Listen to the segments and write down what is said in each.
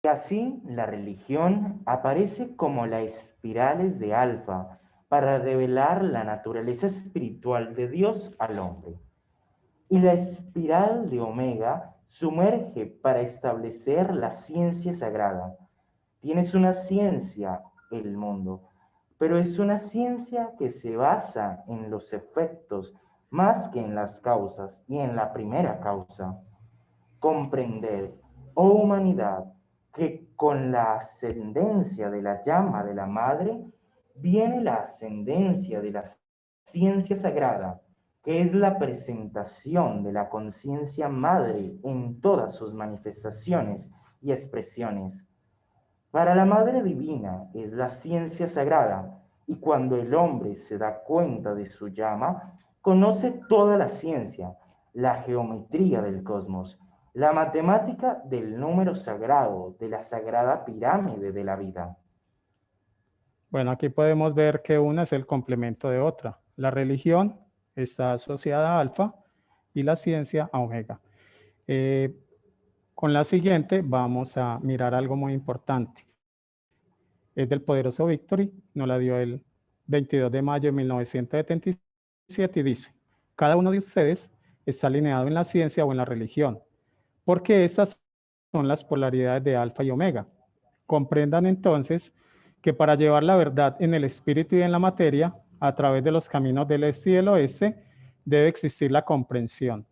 Y así la religión aparece como la espirales de alfa para revelar la naturaleza espiritual de Dios al hombre. Y la espiral de omega sumerge para establecer la ciencia sagrada. Tienes una ciencia, el mundo, pero es una ciencia que se basa en los efectos más que en las causas y en la primera causa. Comprender, oh humanidad, que con la ascendencia de la llama de la madre viene la ascendencia de la ciencia sagrada, que es la presentación de la conciencia madre en todas sus manifestaciones y expresiones. Para la Madre Divina es la ciencia sagrada, y cuando el hombre se da cuenta de su llama, conoce toda la ciencia, la geometría del cosmos, la matemática del número sagrado, de la sagrada pirámide de la vida. Bueno, aquí podemos ver que una es el complemento de otra. La religión está asociada a alfa y la ciencia a omega. Eh, con la siguiente vamos a mirar algo muy importante. Es del poderoso Victory, nos la dio el 22 de mayo de 1977 y dice, cada uno de ustedes está alineado en la ciencia o en la religión, porque estas son las polaridades de alfa y omega. Comprendan entonces que para llevar la verdad en el espíritu y en la materia, a través de los caminos del este y del oeste, debe existir la comprensión.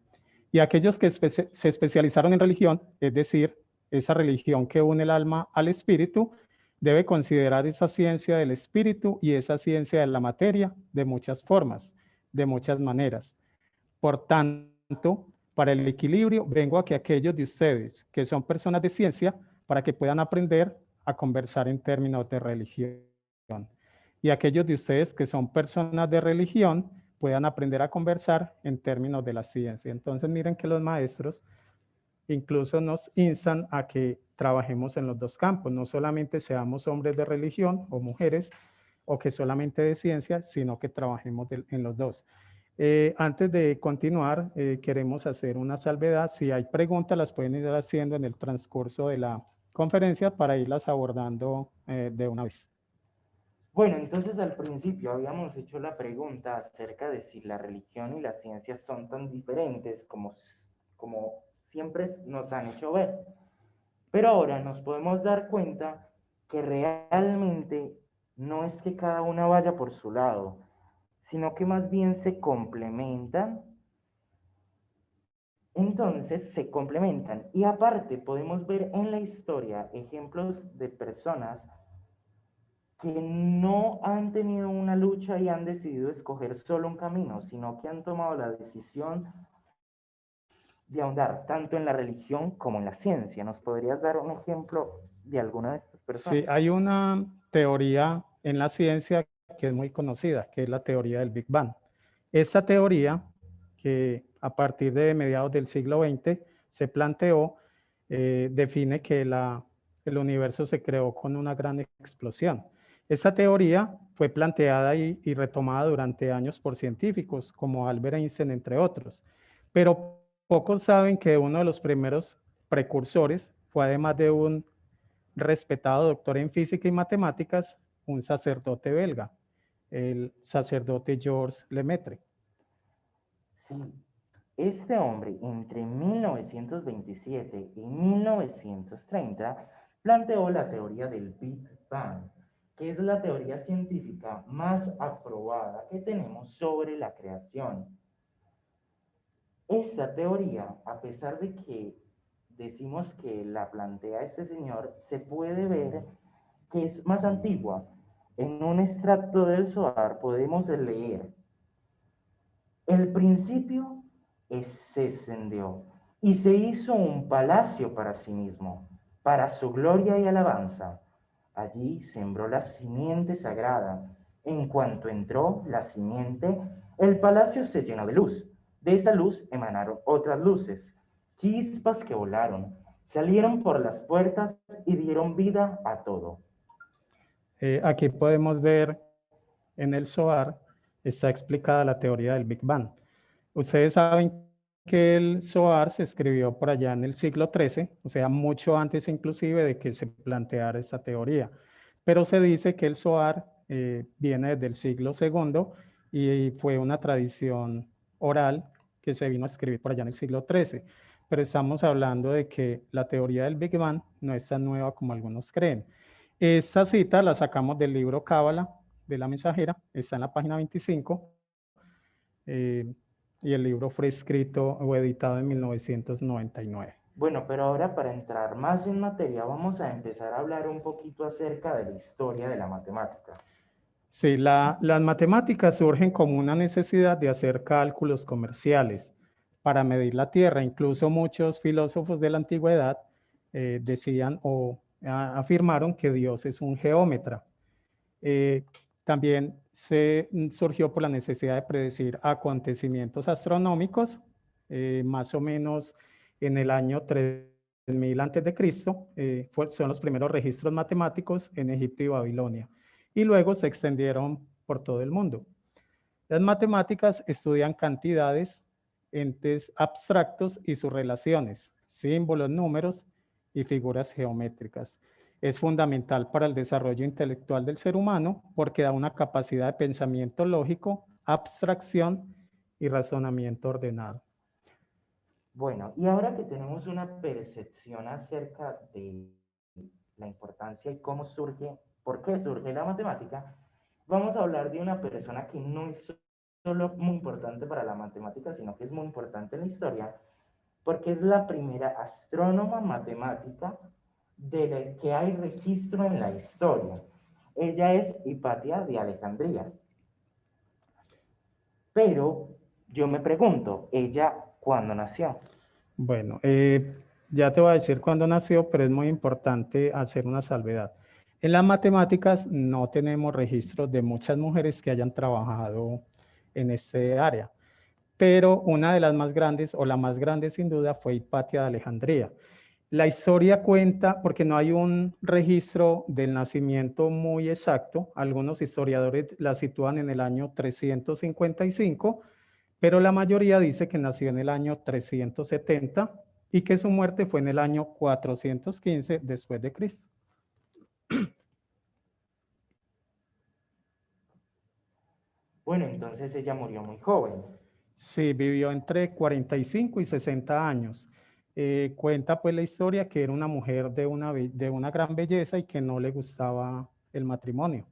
Y aquellos que se especializaron en religión, es decir, esa religión que une el alma al espíritu, debe considerar esa ciencia del espíritu y esa ciencia de la materia de muchas formas, de muchas maneras. Por tanto, para el equilibrio, vengo aquí a aquellos de ustedes que son personas de ciencia para que puedan aprender a conversar en términos de religión. Y aquellos de ustedes que son personas de religión puedan aprender a conversar en términos de la ciencia. Entonces, miren que los maestros incluso nos instan a que trabajemos en los dos campos, no solamente seamos hombres de religión o mujeres, o que solamente de ciencia, sino que trabajemos en los dos. Antes de continuar, queremos hacer una salvedad. Si hay preguntas, las pueden ir haciendo en el transcurso de la conferencia para irlas abordando de una vez. Bueno, entonces al principio habíamos hecho la pregunta acerca de si la religión y la ciencia son tan diferentes como siempre nos han hecho ver. Pero ahora nos podemos dar cuenta que realmente no es que cada una vaya por su lado, sino que más bien se complementan. Entonces se complementan. Y aparte podemos ver en la historia ejemplos de personas que no han tenido una lucha y han decidido escoger solo un camino, sino que han tomado la decisión de ahondar tanto en la religión como en la ciencia. ¿Nos podrías dar un ejemplo de alguna de estas Sí, personas? hay una teoría en la ciencia que es muy conocida, que es la teoría del Big Bang. Esta teoría, que a partir de mediados del siglo XX se planteó, define que el universo se creó con una gran explosión. Esta teoría fue planteada y retomada durante años por científicos como Albert Einstein, entre otros, pero pocos saben que uno de los primeros precursores fue, además de un respetado doctor en física y matemáticas, un sacerdote belga, el sacerdote Georges Lemaitre. Sí, este hombre entre 1927 y 1930 planteó la teoría del Big Bang, que es la teoría científica más aprobada que tenemos sobre la creación. Esta teoría, a pesar de que decimos que la plantea este señor, se puede ver que es más antigua. En un extracto del Zohar podemos leer: el principio se extendió y se hizo un palacio para sí mismo, para su gloria y alabanza. Allí sembró la simiente sagrada. En cuanto entró la simiente, el palacio se llenó de luz. De esa luz emanaron otras luces, chispas que volaron, salieron por las puertas y dieron vida a todo. Aquí podemos ver en el Zohar, está explicada la teoría del Big Bang. Ustedes saben que el Zohar se escribió por allá en el siglo XIII, o sea, mucho antes inclusive de que se planteara esta teoría. Pero se dice que el Zohar viene desde el siglo II y fue una tradición oral que se vino a escribir por allá en el siglo XIII. Pero estamos hablando de que la teoría del Big Bang no es tan nueva como algunos creen. Esta cita la sacamos del libro Cábala de la Mensajera, está en la página 25. Y el libro fue escrito o editado en 1999. Bueno, pero ahora para entrar más en materia, vamos a empezar a hablar un poquito acerca de la historia de la matemática. Sí, las matemáticas surgen como una necesidad de hacer cálculos comerciales para medir la Tierra. Incluso muchos filósofos de la antigüedad decían o afirmaron que Dios es un geómetra. También surgió por la necesidad de predecir acontecimientos astronómicos, más o menos en el año 3000 a.C., son los primeros registros matemáticos en Egipto y Babilonia, y luego se extendieron por todo el mundo. Las matemáticas estudian cantidades, entes abstractos y sus relaciones, símbolos, números y figuras geométricas. Es fundamental para el desarrollo intelectual del ser humano porque da una capacidad de pensamiento lógico, abstracción y razonamiento ordenado. Bueno, y ahora que tenemos una percepción acerca de la importancia y cómo surge, por qué surge la matemática, vamos a hablar de una persona que no es solo muy importante para la matemática, sino que es muy importante en la historia, porque es la primera astrónoma matemática de la que hay registro en la historia. Ella es Hipatia de Alejandría. Pero yo me pregunto, ¿ella cuándo nació? Bueno, ya te voy a decir cuándo nació, pero es muy importante hacer una salvedad. En las matemáticas no tenemos registros de muchas mujeres que hayan trabajado en este área, pero una de las más grandes, o la más grande sin duda, fue Hipatia de Alejandría. La historia cuenta, porque no hay un registro del nacimiento muy exacto, algunos historiadores la sitúan en el año 355, pero la mayoría dice que nació en el año 370 y que su muerte fue en el año 415 después de Cristo. Bueno, entonces ella murió muy joven. Sí, vivió entre 45 y 60 años. Cuenta pues la historia que era una mujer de una gran belleza y que no le gustaba el matrimonio.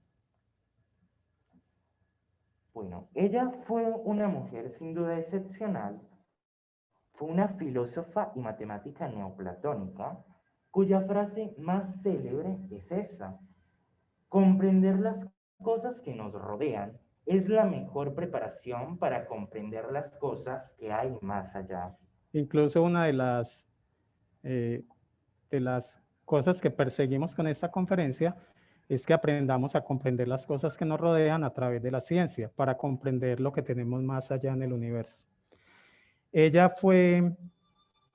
Bueno, ella fue una mujer sin duda excepcional. Fue una filósofa y matemática neoplatónica, cuya frase más célebre es esa: comprender las cosas que nos rodean es la mejor preparación para comprender las cosas que hay más allá. Incluso una eh, de las cosas que perseguimos con esta conferencia es que aprendamos a comprender las cosas que nos rodean a través de la ciencia, para comprender lo que tenemos más allá en el universo. Ella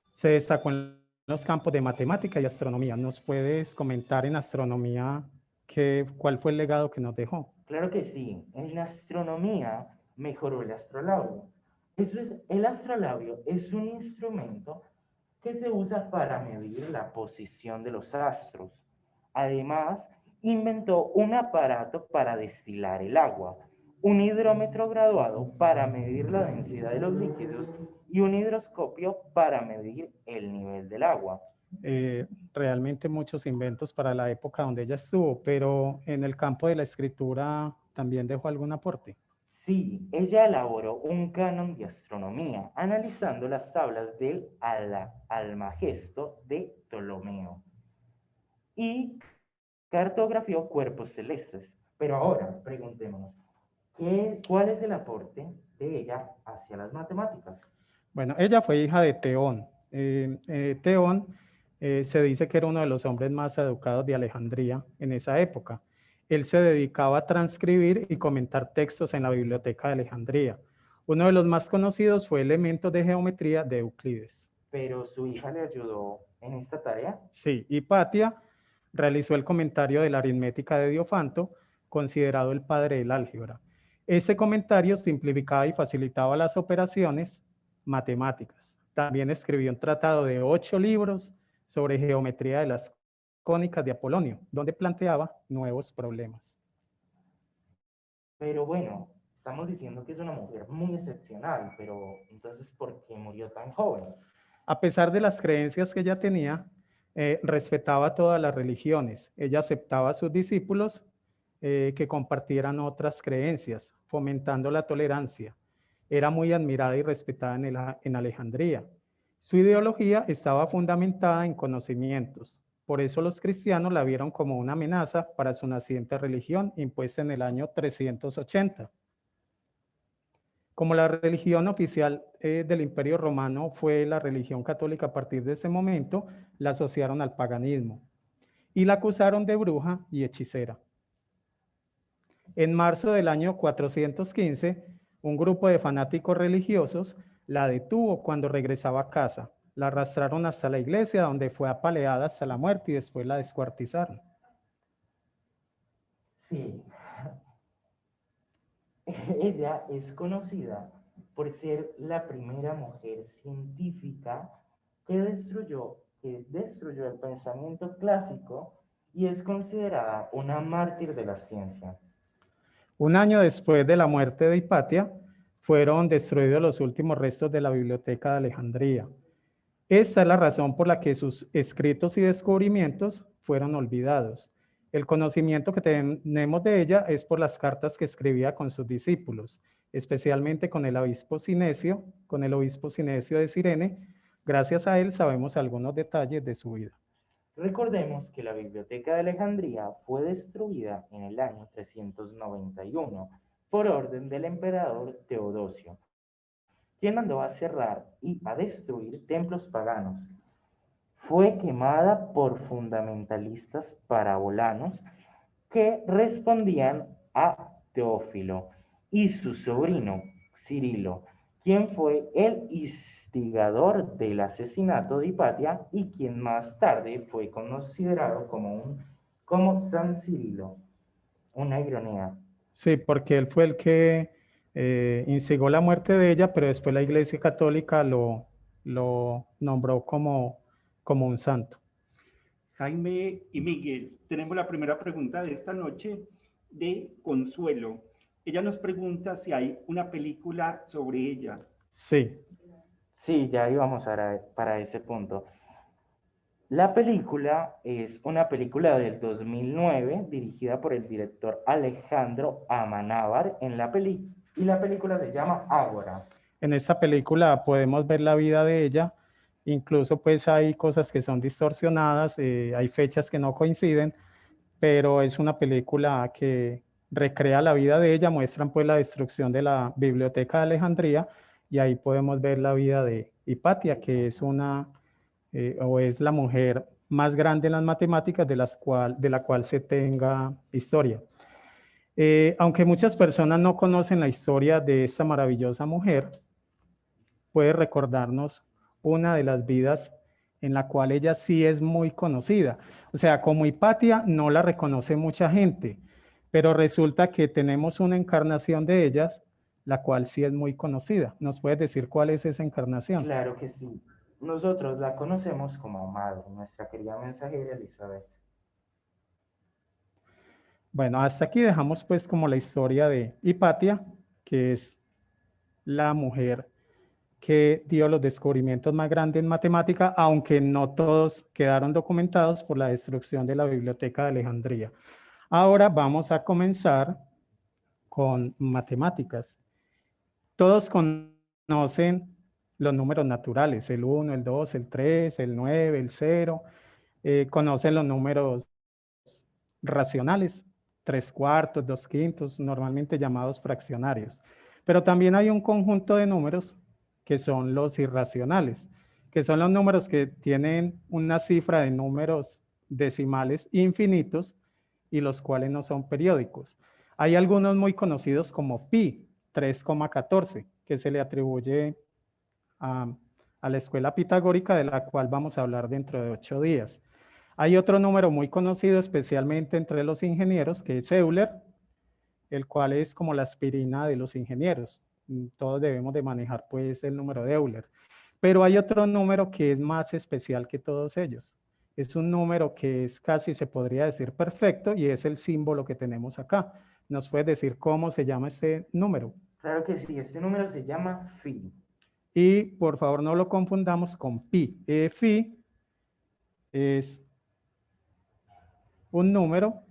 se destacó en los campos de matemática y astronomía. ¿Nos puedes comentar en astronomía cuál fue el legado que nos dejó? Claro que sí, en la astronomía mejoró el astrolabio. El astrolabio es un instrumento que se usa para medir la posición de los astros. Además, inventó un aparato para destilar el agua, un hidrómetro graduado para medir la densidad de los líquidos y un hidroscopio para medir el nivel del agua. Realmente muchos inventos para la época donde ella estuvo, pero en el campo de la escritura también dejó algún aporte. Sí, ella elaboró un canon de astronomía, analizando las tablas del Almagesto de Ptolomeo y cartografió cuerpos celestes. Pero ahora, preguntémonos, ¿cuál es el aporte de ella hacia las matemáticas? Bueno, ella fue hija de Teón. Teón se dice que era uno de los hombres más educados de Alejandría en esa época. Él se dedicaba a transcribir y comentar textos en la biblioteca de Alejandría. Uno de los más conocidos fue Elementos de Geometría de Euclides. ¿Pero su hija le ayudó en esta tarea? Sí, Hipatia realizó el comentario de la aritmética de Diofanto, considerado el padre del álgebra. Ese comentario simplificaba y facilitaba las operaciones matemáticas. También escribió un tratado de 8 libros sobre geometría de las cónicas de Apolonio, donde planteaba nuevos problemas. Pero bueno, estamos diciendo que es una mujer muy excepcional, pero entonces, ¿por qué murió tan joven? A pesar de las creencias que ella tenía, respetaba todas las religiones. Ella aceptaba a sus discípulos que compartieran otras creencias, fomentando la tolerancia. Era muy admirada y respetada en Alejandría. Su ideología estaba fundamentada en conocimientos. Por eso los cristianos la vieron como una amenaza para su naciente religión impuesta en el año 380. Como la religión oficial del Imperio Romano fue la religión católica a partir de ese momento, la asociaron al paganismo y la acusaron de bruja y hechicera. En marzo del año 415, un grupo de fanáticos religiosos la detuvo cuando regresaba a casa. La arrastraron hasta la iglesia, donde fue apaleada hasta la muerte y después la descuartizaron. Sí, ella es conocida por ser la primera mujer científica que destruyó el pensamiento clásico y es considerada una mártir de la ciencia. Un año después de la muerte de Hipatia, fueron destruidos los últimos restos de la Biblioteca de Alejandría. Esta es la razón por la que sus escritos y descubrimientos fueron olvidados. El conocimiento que tenemos de ella es por las cartas que escribía con sus discípulos, especialmente con el obispo Sinesio de Cirene. Gracias a él sabemos algunos detalles de su vida. Recordemos que la Biblioteca de Alejandría fue destruida en el año 391 por orden del emperador Teodosio, quien mandó a cerrar y a destruir templos paganos. Fue quemada por fundamentalistas parabolanos que respondían a Teófilo y su sobrino Cirilo, quien fue el instigador del asesinato de Hipatia y quien más tarde fue considerado como San Cirilo. Una ironía. Sí, porque él fue el que instigó la muerte de ella, pero después la Iglesia Católica lo nombró como un santo. Jaime y Miguel, tenemos la primera pregunta de esta noche de Consuelo. Ella nos pregunta si hay una película sobre ella. Sí. Sí, ya íbamos para ese punto. La película es una película del 2009 dirigida por el director Alejandro Amenábar y la película se llama Ágora. En esta película podemos ver la vida de ella, incluso pues hay cosas que son distorsionadas, hay fechas que no coinciden, pero es una película que recrea la vida de ella, muestran pues la destrucción de la Biblioteca de Alejandría y ahí podemos ver la vida de Hipatia, que es es la mujer más grande en las matemáticas de la cual se tenga historia. Aunque muchas personas no conocen la historia de esta maravillosa mujer, puede recordarnos una de las vidas en la cual ella sí es muy conocida. O sea, como Hipatia no la reconoce mucha gente, pero resulta que tenemos una encarnación de ellas, la cual sí es muy conocida. ¿Nos puedes decir cuál es esa encarnación? Claro que sí. Nosotros la conocemos como madre, nuestra querida mensajera Elizabeth. Bueno, hasta aquí dejamos pues como la historia de Hipatia, que es la mujer que dio los descubrimientos más grandes en matemática, aunque no todos quedaron documentados por la destrucción de la Biblioteca de Alejandría. Ahora vamos a comenzar con matemáticas. Todos conocen los números naturales, el 1, el 2, el 3, el 9, el 0. Conocen los números racionales, 3/4, 2/5, normalmente llamados fraccionarios. Pero también hay un conjunto de números que son los irracionales, que son los números que tienen una cifra de números decimales infinitos y los cuales no son periódicos. Hay algunos muy conocidos como pi, 3,14, que se le atribuye a la escuela pitagórica, de la cual vamos a hablar dentro de 8 días. Hay otro número muy conocido, especialmente entre los ingenieros, que es Euler, el cual es como la aspirina de los ingenieros. Todos debemos de manejar pues el número de Euler. Pero hay otro número que es más especial que todos ellos. Es un número que es casi, se podría decir, perfecto, y es el símbolo que tenemos acá. ¿Nos puedes decir cómo se llama este número? Claro que sí, este número se llama phi. Y por favor no lo confundamos con pi. Phi es un número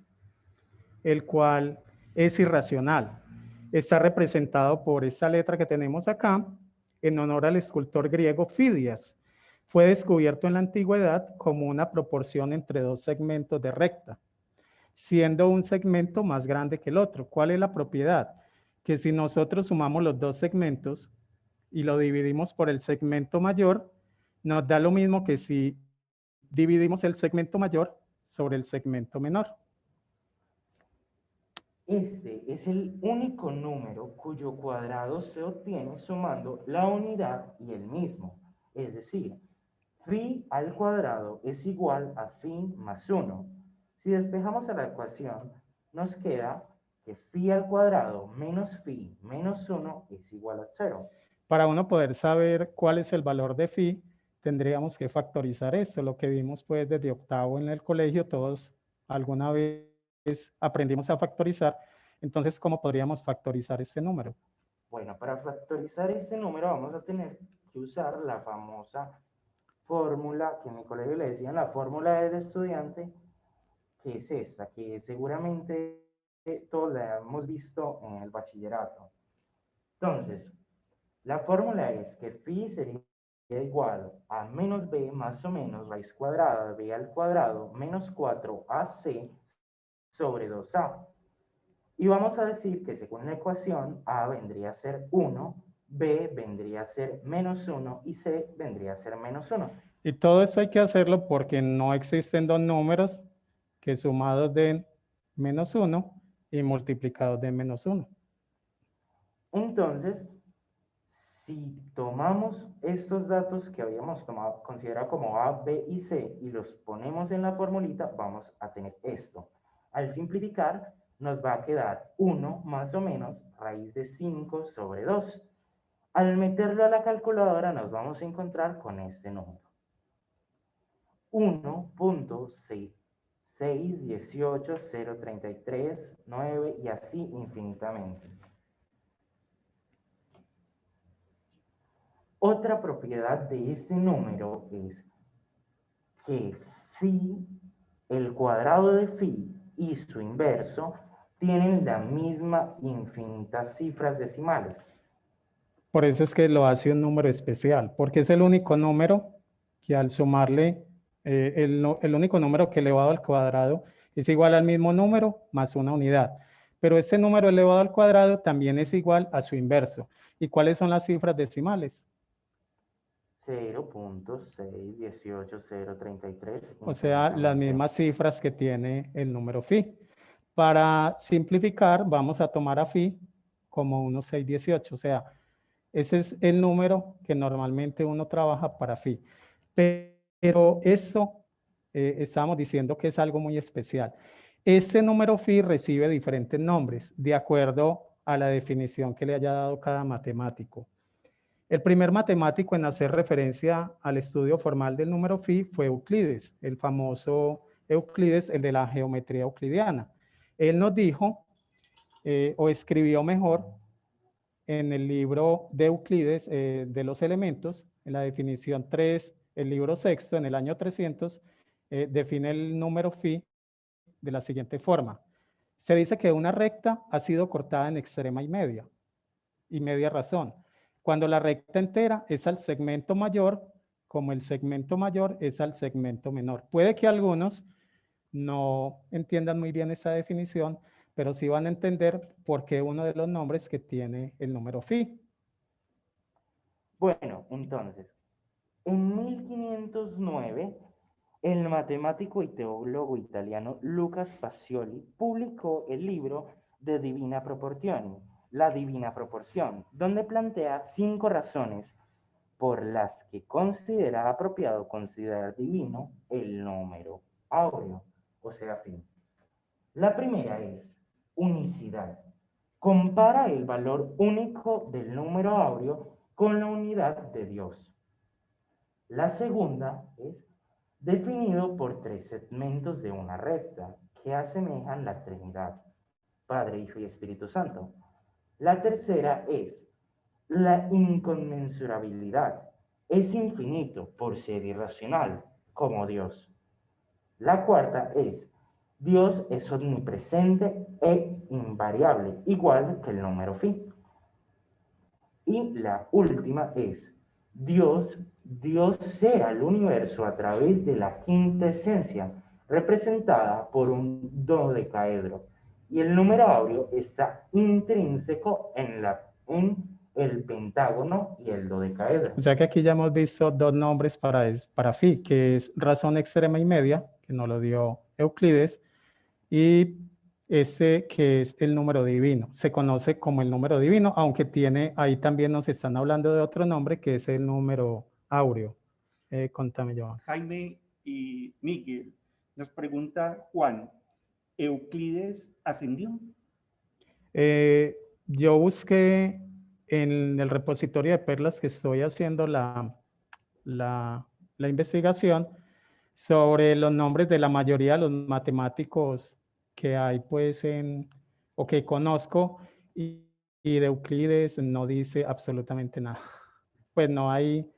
el cual es irracional. Está representado por esta letra que tenemos acá en honor al escultor griego Fidias. Fue descubierto en la antigüedad como una proporción entre dos segmentos de recta, siendo un segmento más grande que el otro. ¿Cuál es la propiedad? Que si nosotros sumamos los dos segmentos y lo dividimos por el segmento mayor, nos da lo mismo que si dividimos el segmento mayor sobre el segmento menor. Este es el único número cuyo cuadrado se obtiene sumando la unidad y el mismo. Es decir, phi al cuadrado es igual a phi más 1. Si despejamos a la ecuación, nos queda que phi al cuadrado menos phi menos 1 es igual a 0. Para uno poder saber cuál es el valor de phi, tendríamos que factorizar esto, lo que vimos pues desde octavo en el colegio, todos alguna vez aprendimos a factorizar. Entonces, ¿cómo podríamos factorizar este número? Bueno, para factorizar este número vamos a tener que usar la famosa fórmula que en mi colegio le decían la fórmula del estudiante, que es esta, que seguramente todos la hemos visto en el bachillerato. Entonces, la fórmula es que phi sería igual a menos b más o menos raíz cuadrada de b al cuadrado menos 4ac sobre 2a. Y vamos a decir que según la ecuación, a vendría a ser 1, b vendría a ser menos 1 y c vendría a ser menos 1. Y todo esto hay que hacerlo porque no existen dos números que sumados den menos 1 y multiplicados den menos 1. Entonces, si tomamos estos datos que habíamos considerado como A, B y C y los ponemos en la formulita, vamos a tener esto. Al simplificar, nos va a quedar 1 más o menos raíz de 5 sobre 2. Al meterlo a la calculadora nos vamos a encontrar con este número. 1.618.033.9 y así infinitamente. Otra propiedad de este número es que phi, el cuadrado de phi y su inverso tienen la misma infinitas cifras decimales. Por eso es que lo hace un número especial, porque es el único número que al sumarle, el único número que elevado al cuadrado es igual al mismo número más una unidad. Pero este número elevado al cuadrado también es igual a su inverso. ¿Y cuáles son las cifras decimales? 0.618033. O sea, las mismas cifras que tiene el número phi. Para simplificar, vamos a tomar a phi como 1.618. O sea, ese es el número que normalmente uno trabaja para phi. Pero esto, estamos diciendo que es algo muy especial. Este número phi recibe diferentes nombres de acuerdo a la definición que le haya dado cada matemático. El primer matemático en hacer referencia al estudio formal del número phi fue Euclides, el famoso Euclides, el de la geometría euclidiana. Él nos dijo, o escribió mejor, en el libro de Euclides de los elementos, en la definición 3, el libro sexto, en el año 300, define el número phi de la siguiente forma. Se dice que una recta ha sido cortada en extrema y media razón. Cuando la recta entera es al segmento mayor, como el segmento mayor es al segmento menor. Puede que algunos no entiendan muy bien esa definición, pero sí van a entender por qué uno de los nombres que tiene el número phi. Bueno, entonces, en 1509, el matemático y teólogo italiano Lucas Pacioli publicó el libro De Divina Proporzione, La Divina Proporción, donde plantea 5 razones por las que considera apropiado considerar divino el número áureo, o sea, phi. La primera es unicidad. Compara el valor único del número áureo con la unidad de Dios. La segunda es definido por tres segmentos de una recta que asemejan la Trinidad, Padre, Hijo y Espíritu Santo. La tercera es la inconmensurabilidad. Es infinito por ser irracional, como Dios. La cuarta es Dios es omnipresente e invariable, igual que el número phi. Y la última es Dios sea el universo a través de la quinta esencia, representada por un dodecaedro. Y el número áureo está intrínseco en el pentágono y el dodecaedro. O sea que aquí ya hemos visto dos nombres para phi, que es razón extrema y media, que nos lo dio Euclides, y este que es el número divino. Se conoce como el número divino, aunque ahí también nos están hablando de otro nombre, que es el número áureo. Contame, Joan. Jaime y Miguel, nos pregunta Juan, ¿Euclides ascendió? Yo busqué en el repositorio de perlas que estoy haciendo la investigación sobre los nombres de la mayoría de los matemáticos que hay pues o que conozco, y de Euclides no dice absolutamente nada. Pues no hay,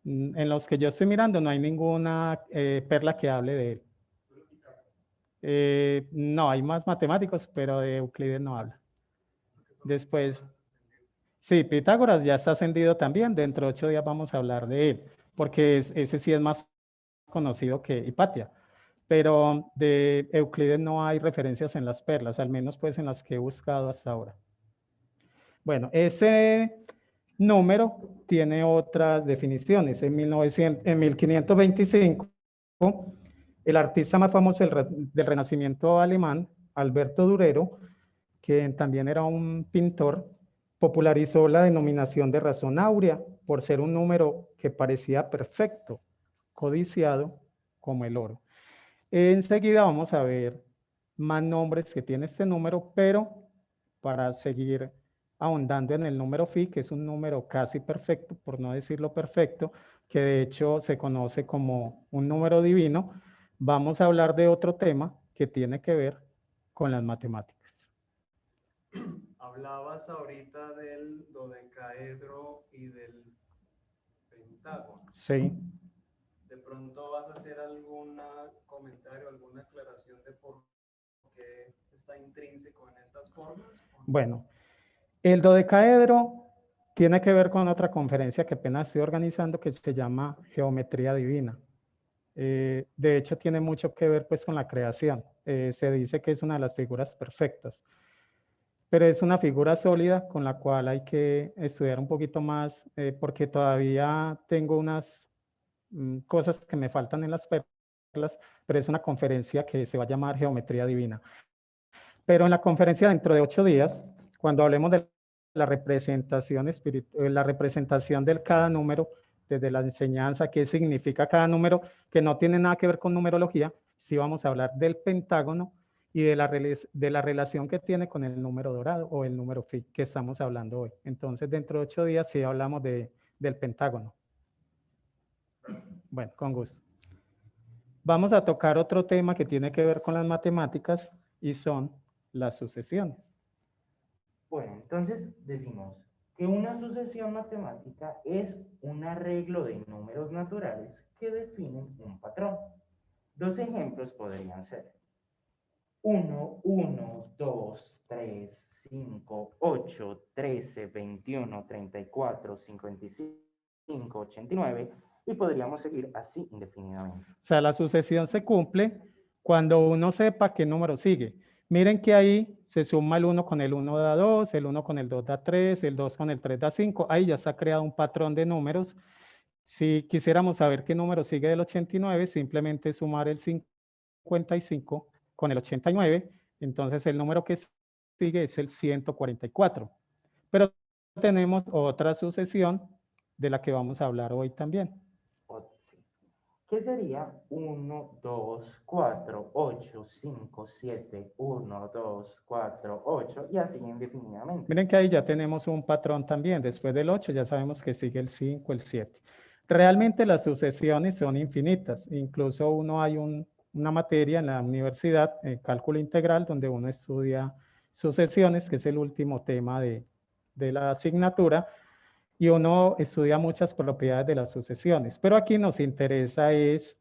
en los que yo estoy mirando no hay ninguna perla que hable de él. No, hay más matemáticos, pero de Euclides no habla. Después, sí, Pitágoras ya está ascendido también. Dentro de 8 días vamos a hablar de él, porque ese sí es más conocido que Hipatia. Pero de Euclides no hay referencias en las perlas, al menos pues en las que he buscado hasta ahora. Bueno, ese número tiene otras definiciones. En 1525, el artista más famoso del Renacimiento alemán, Alberto Durero, que también era un pintor, popularizó la denominación de razón áurea por ser un número que parecía perfecto, codiciado como el oro. Enseguida vamos a ver más nombres que tiene este número, pero para seguir ahondando en el número phi, que es un número casi perfecto, por no decirlo perfecto, que de hecho se conoce como un número divino, vamos a hablar de otro tema que tiene que ver con las matemáticas. Hablabas ahorita del dodecaedro y del pentágono. Sí. ¿De pronto vas a hacer algún comentario, alguna aclaración de por qué está intrínseco en estas formas? Bueno, el dodecaedro tiene que ver con otra conferencia que apenas estoy organizando que se llama Geometría Divina. De hecho, tiene mucho que ver pues con la creación. Se dice que es una de las figuras perfectas, pero es una figura sólida con la cual hay que estudiar un poquito más, porque todavía tengo unas cosas que me faltan en las perlas, pero es una conferencia que se va a llamar Geometría Divina. Pero en la conferencia dentro de 8 días, cuando hablemos de la representación espiritual, la representación de cada número, desde la enseñanza, qué significa cada número, que no tiene nada que ver con numerología, sí vamos a hablar del pentágono y de la relación que tiene con el número dorado o el número phi que estamos hablando hoy. Entonces, dentro de 8 días sí hablamos del pentágono. Bueno, con gusto. Vamos a tocar otro tema que tiene que ver con las matemáticas y son las sucesiones. Bueno, entonces decimos que una sucesión matemática es un arreglo de números naturales que definen un patrón. Dos ejemplos podrían ser 1, 1, 2, 3, 5, 8, 13, 21, 34, 55, 89 y podríamos seguir así indefinidamente. O sea, la sucesión se cumple cuando uno sepa qué número sigue. Miren que ahí se suma el 1 con el 1 da 2, el 1 con el 2 da 3, el 2 con el 3 da 5. Ahí ya está creado un patrón de números. Si quisiéramos saber qué número sigue del 89, simplemente sumar el 55 con el 89. Entonces el número que sigue es el 144. Pero tenemos otra sucesión de la que vamos a hablar hoy también. ¿Qué sería 1, 2, 4, 8, 5, 7, 1, 2, 4, 8 y así indefinidamente? Miren que ahí ya tenemos un patrón también. Después del 8 ya sabemos que sigue el 5, el 7. Realmente las sucesiones son infinitas. Incluso una materia en la universidad, cálculo integral, donde uno estudia sucesiones, que es el último tema de la asignatura, y uno estudia muchas propiedades de las sucesiones. Pero aquí nos interesa es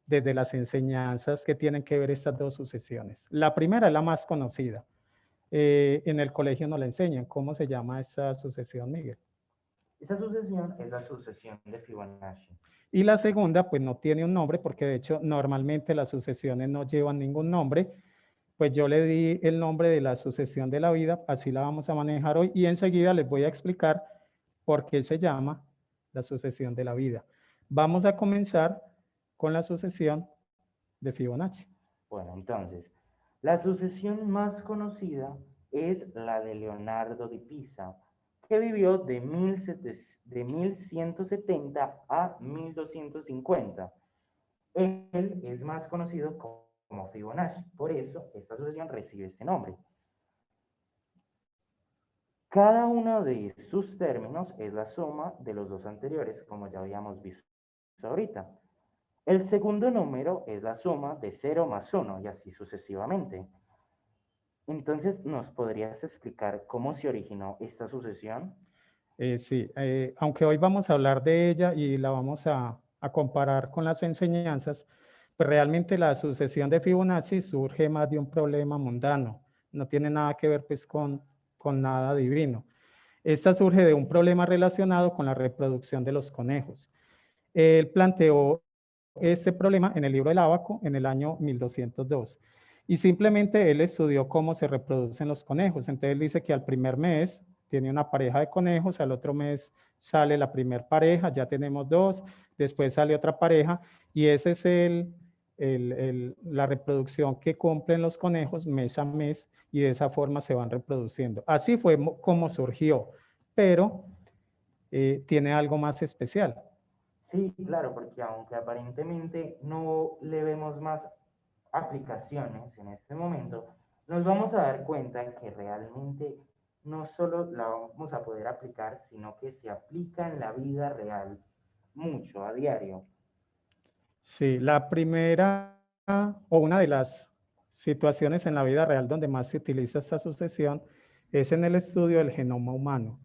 desde las enseñanzas que tienen que ver estas dos sucesiones. La primera es la más conocida. En el colegio nos la enseñan. ¿Cómo se llama esta sucesión, Miguel? Esa sucesión es la sucesión de Fibonacci. Y la segunda, pues no tiene un nombre, porque de hecho normalmente las sucesiones no llevan ningún nombre. Pues yo le di el nombre de la sucesión de la vida, así la vamos a manejar hoy, y enseguida les voy a explicar por qué se llama la sucesión de la vida. Vamos a comenzar con la sucesión de Fibonacci. Bueno, entonces, la sucesión más conocida es la de Leonardo di Pisa, que vivió de 1170 a 1250. Él es más conocido como Fibonacci, por eso esta sucesión recibe este nombre. Cada uno de sus términos es la suma de los dos anteriores, como ya habíamos visto ahorita. El segundo número es la suma de 0 más 1 y así sucesivamente. Entonces, ¿nos podrías explicar cómo se originó esta sucesión? Sí, aunque hoy vamos a hablar de ella y la vamos a comparar con las enseñanzas, pues realmente la sucesión de Fibonacci surge más de un problema mundano, no tiene nada que ver pues con nada divino. Esta surge de un problema relacionado con la reproducción de los conejos. Él planteó este problema en el libro del Ábaco en el año 1202 y simplemente él estudió cómo se reproducen los conejos. Entonces él dice que al primer mes tiene una pareja de conejos, al otro mes sale la primer pareja, ya tenemos dos, después sale otra pareja y ese es la reproducción que cumplen los conejos mes a mes y de esa forma se van reproduciendo. Así fue como surgió, pero tiene algo más especial. Sí, claro, porque aunque aparentemente no le vemos más aplicaciones en este momento, nos vamos a dar cuenta que realmente no solo la vamos a poder aplicar, sino que se aplica en la vida real mucho, a diario. Sí, la primera o una de las situaciones en la vida real donde más se utiliza esta sucesión es en el estudio del genoma humano.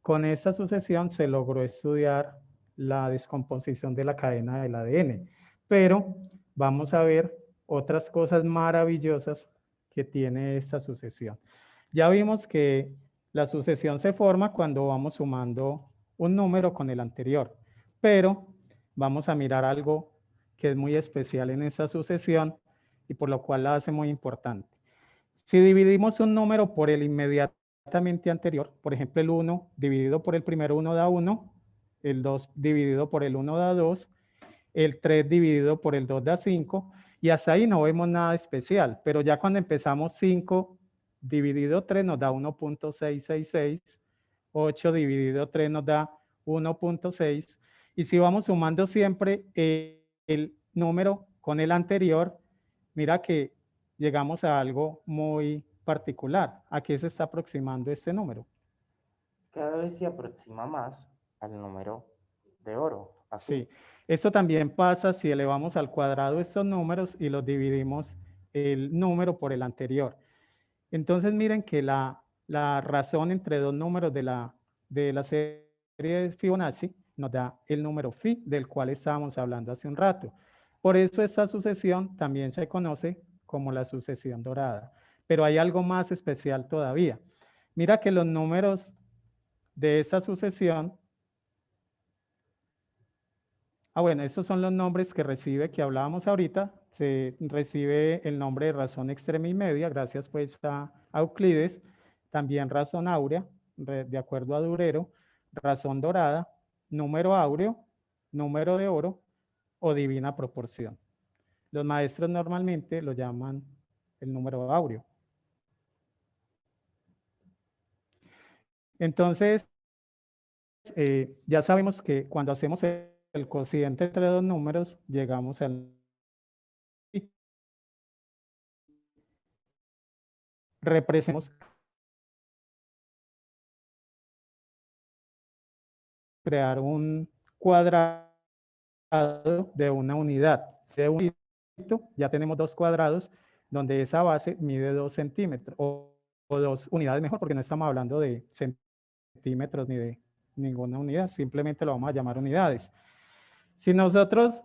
Con esta sucesión se logró estudiar la descomposición de la cadena del ADN, pero vamos a ver otras cosas maravillosas que tiene esta sucesión. Ya vimos que la sucesión se forma cuando vamos sumando un número con el anterior, pero vamos a mirar algo que es muy especial en esta sucesión y por lo cual la hace muy importante. Si dividimos un número por el inmediatamente anterior, por ejemplo el 1 dividido por el primer 1 da 1, el 2 dividido por el 1 da 2, el 3 dividido por el 2 da 5, y hasta ahí no vemos nada especial, pero ya cuando empezamos 5 dividido 3 nos da 1.666, 8 dividido 3 nos da 1.6, y si vamos sumando siempre el número con el anterior, mira que llegamos a algo muy particular. ¿A qué se está aproximando este número? Cada vez se aproxima más al número de oro. Así. Sí, esto también pasa si elevamos al cuadrado estos números y los dividimos el número por el anterior. Entonces miren que la razón entre dos números de la serie de Fibonacci nos da el número phi del cual estábamos hablando hace un rato. Por eso esta sucesión también se conoce como la sucesión dorada. Pero hay algo más especial todavía. Mira que los números de esta sucesión, bueno, estos son los nombres que recibe, que hablábamos ahorita. Se recibe el nombre de razón extrema y media, gracias pues a Euclides. También razón áurea, de acuerdo a Durero. Razón dorada, número áureo, número de oro o divina proporción. Los maestros normalmente lo llaman el número áureo. Entonces, ya sabemos que cuando hacemos el cociente entre dos números, llegamos al representamos crear un cuadrado de una unidad. De un cuadrito, ya tenemos 2 cuadrados donde esa base mide 2 centímetros o 2 unidades mejor, porque no estamos hablando de centímetros ni de ninguna unidad, simplemente lo vamos a llamar unidades. Si nosotros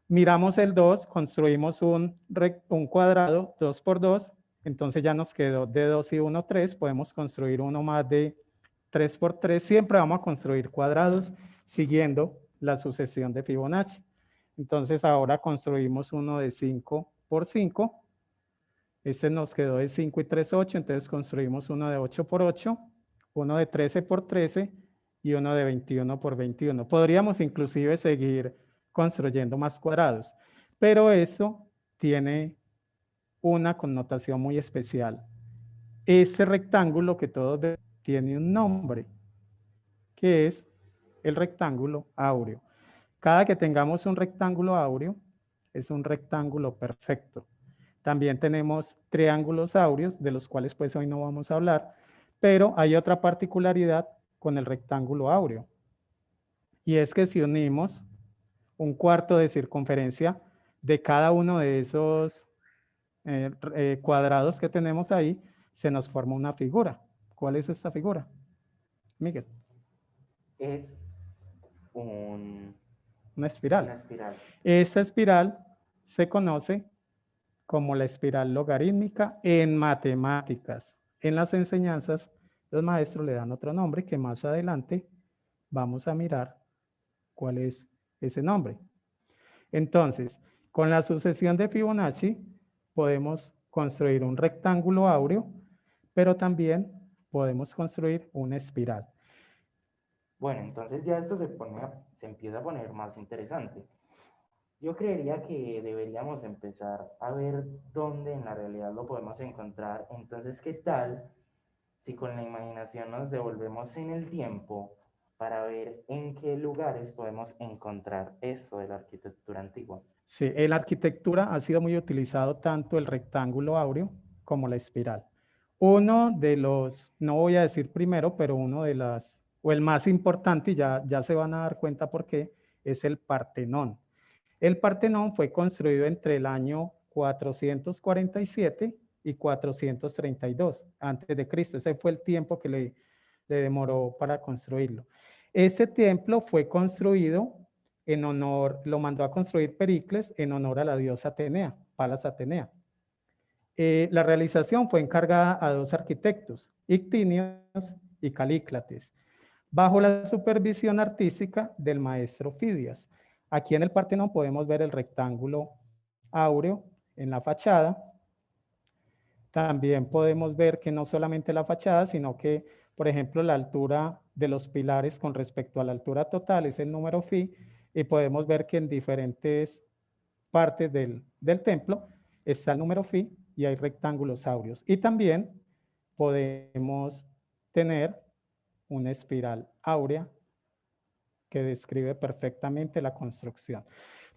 miramos el 2, construimos un cuadrado 2 por 2, entonces ya nos quedó de 2 y 1, 3, podemos construir uno más de 3 por 3, siempre vamos a construir cuadrados siguiendo la sucesión de Fibonacci. Entonces ahora construimos uno de 5 por 5, este nos quedó de 5 y 3, 8, entonces construimos uno de 8 por 8, uno de 13 por 13 y uno de 21 por 21. Podríamos inclusive seguir construyendo más cuadrados, pero eso tiene una connotación muy especial. Este rectángulo que todos ven tiene un nombre, que es el rectángulo áureo. Cada que tengamos un rectángulo áureo, es un rectángulo perfecto. También tenemos triángulos áureos, de los cuales pues hoy no vamos a hablar, pero hay otra particularidad con el rectángulo áureo. Y es que si unimos un cuarto de circunferencia de cada uno de esos cuadrados que tenemos ahí, se nos forma una figura. ¿Cuál es esta figura, Miguel? Es una espiral. Una espiral. Esta espiral se conoce como la espiral logarítmica en matemáticas. En las enseñanzas, los maestros le dan otro nombre que más adelante vamos a mirar cuál es ese nombre. Entonces, con la sucesión de Fibonacci podemos construir un rectángulo áureo, pero también podemos construir una espiral. Bueno, entonces ya esto se empieza a poner más interesante. Yo creería que deberíamos empezar a ver dónde en la realidad lo podemos encontrar. Entonces, ¿qué tal si con la imaginación nos devolvemos en el tiempo para ver en qué lugares podemos encontrar esto de la arquitectura antigua? Sí, en la arquitectura ha sido muy utilizado tanto el rectángulo áureo como la espiral. Uno de los, no voy a decir primero, pero uno de las, o el más importante, y ya se van a dar cuenta por qué, es el Partenón. El Partenón fue construido entre el año 447 y 432 antes de Cristo. Ese fue el tiempo que le demoró para construirlo. Este templo fue construido en honor, lo mandó a construir Pericles en honor a la diosa Atenea, Palas Atenea. La realización fue encargada a 2 arquitectos, Ictinios y Calícrates, bajo la supervisión artística del maestro Fidias. Aquí en el Partenón podemos ver el rectángulo áureo en la fachada. También podemos ver que no solamente la fachada, sino que, por ejemplo, la altura de los pilares con respecto a la altura total es el número phi, y podemos ver que en diferentes partes del templo está el número phi y hay rectángulos áureos. Y también podemos tener una espiral áurea que describe perfectamente la construcción.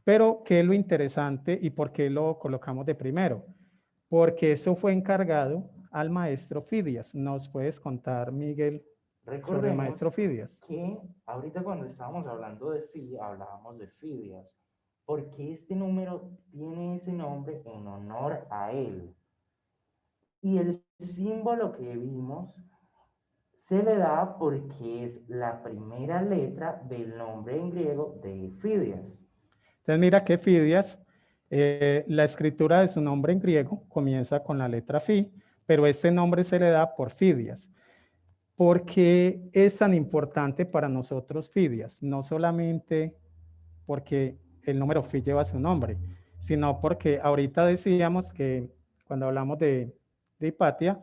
Pero, ¿qué es lo interesante y por qué lo colocamos de primero? Porque eso fue encargado al maestro Fidias. ¿Nos puedes contar, Miguel, sobre el maestro Fidias? Que ahorita cuando estábamos hablando de Fidias, hablábamos de Fidias. ¿Por qué este número tiene ese nombre en honor a él? Y el símbolo que vimos se le da porque es la primera letra del nombre en griego de Fidias. Entonces mira que Fidias, la escritura de su nombre en griego comienza con la letra Fi, pero este nombre se le da por Fidias. ¿Por qué es tan importante para nosotros Fidias? No solamente porque el número Fi lleva su nombre, sino porque ahorita decíamos que cuando hablamos de Hipatia,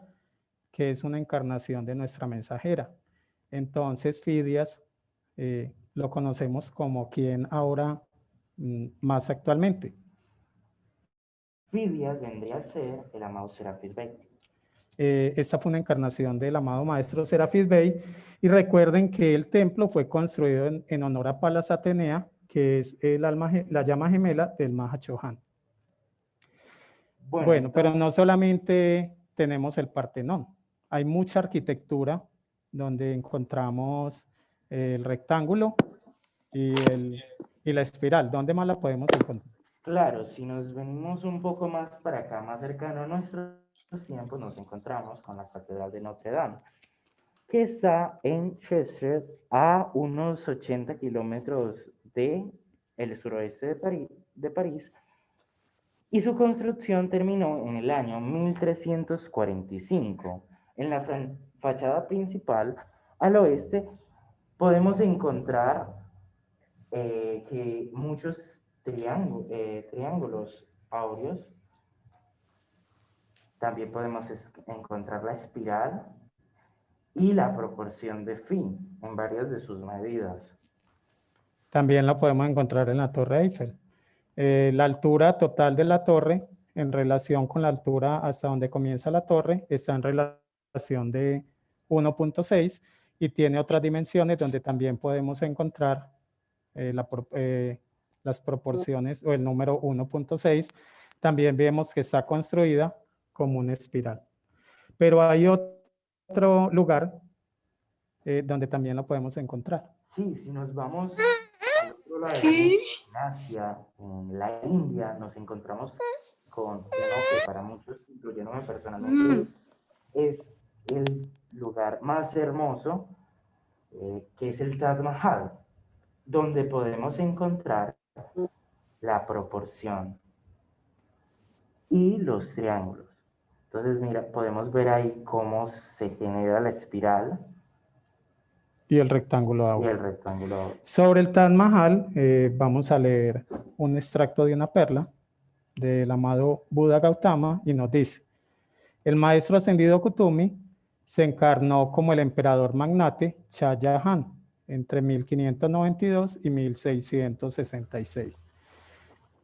que es una encarnación de nuestra mensajera. Entonces Fidias lo conocemos como quien ahora más actualmente. Fidias vendría a ser el amado Serafis Bey. Esta fue una encarnación del amado maestro Serafis Bey, y recuerden que el templo fue construido en honor a Palas Atenea, que es la llama gemela del Maha Chohan. Bueno, pero no solamente tenemos el Partenón, hay mucha arquitectura donde encontramos el rectángulo y Y la espiral, ¿dónde más la podemos encontrar? Claro, si nos venimos un poco más para acá, más cercano a nuestros tiempos, nos encontramos con la Catedral de Notre Dame, que está en Chester, a unos 80 kilómetros de el suroeste de París, y su construcción terminó en el año 1345. En la fachada principal, al oeste, podemos encontrar que muchos triángulos áureos. También podemos encontrar la espiral y la proporción de phi en varias de sus medidas. También la podemos encontrar en la Torre Eiffel. La altura total de la torre en relación con la altura hasta donde comienza la torre está en relación de 1.6 y tiene otras dimensiones donde también podemos encontrar las proporciones o el número 1.6. También vemos que está construida como una espiral. Pero hay otro lugar donde también lo podemos encontrar. Sí, si nos vamos al otro lado, en Asia, en la India, nos encontramos con uno que para muchos, incluyéndome personalmente, es el lugar más hermoso, que es el Taj Mahal, donde podemos encontrar la proporción y los triángulos. Entonces, mira, podemos ver ahí cómo se genera la espiral Y el rectángulo y áureo. el rectángulo áureo. Sobre el Taj Mahal, vamos a leer un extracto de una perla del amado Buda Gautama y nos dice: el maestro ascendido Kutumi se encarnó como el emperador magnate Shah Jahan entre 1592 y 1666,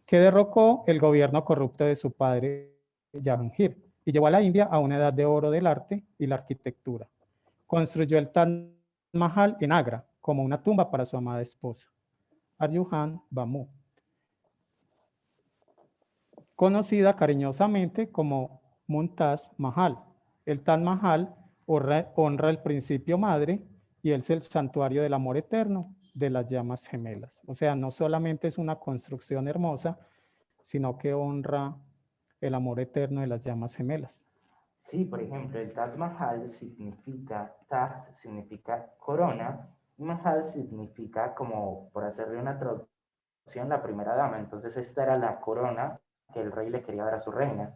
que derrocó el gobierno corrupto de su padre Jahangir y llevó a la India a una edad de oro del arte y la arquitectura. Construyó el Taj Mahal en Agra como una tumba para su amada esposa, Arjuhan Bamu, conocida cariñosamente como Mumtaz Mahal. El Taj Mahal honra el principio madre y es el santuario del amor eterno de las llamas gemelas. O sea, no solamente es una construcción hermosa, sino que honra el amor eterno de las llamas gemelas. Sí, por ejemplo, el Taj Mahal significa, Taj significa corona, y Mahal significa, como por hacerle una traducción, la primera dama. Entonces esta era la corona que el rey le quería dar a su reina.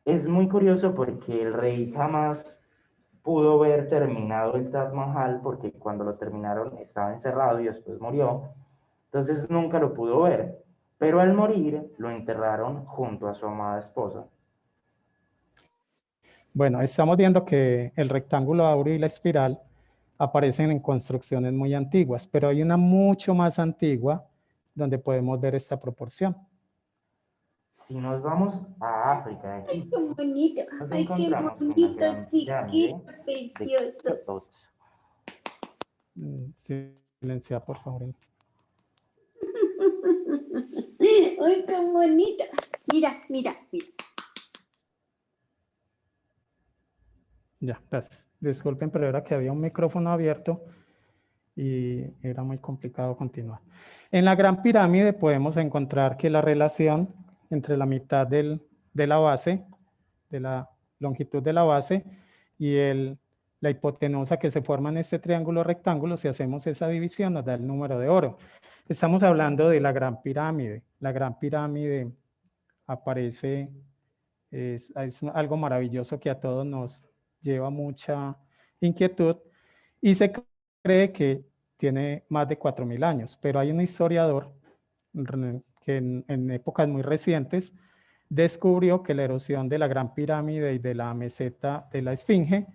Es muy curioso porque el rey jamás pudo ver terminado el Taj Mahal, porque cuando lo terminaron estaba encerrado y después murió. Entonces nunca lo pudo ver. Pero al morir lo enterraron junto a su amada esposa. Bueno, estamos viendo que el rectángulo áureo y la espiral aparecen en construcciones muy antiguas, pero hay una mucho más antigua donde podemos ver esta proporción. Si nos vamos a África, Ay, qué bonito. nos Ay, qué encontramos con la bonito, gran pirámide chiquito, de precioso. Keops. Silencia, por favor. Ay, qué bonito. Mira, mira, mira. Ya, gracias. Disculpen, pero era que había un micrófono abierto y era muy complicado continuar. En la Gran Pirámide podemos encontrar que la relación entre la mitad de la base, de la longitud de la base y la hipotenusa que se forma en este triángulo rectángulo, si hacemos esa división nos da el número de oro. Estamos hablando de la Gran Pirámide. La Gran Pirámide aparece, es algo maravilloso que a todos nos lleva mucha inquietud y se cree que tiene más de 4.000 años, pero hay un historiador que en épocas muy recientes descubrió que la erosión de la Gran Pirámide y de la meseta de la Esfinge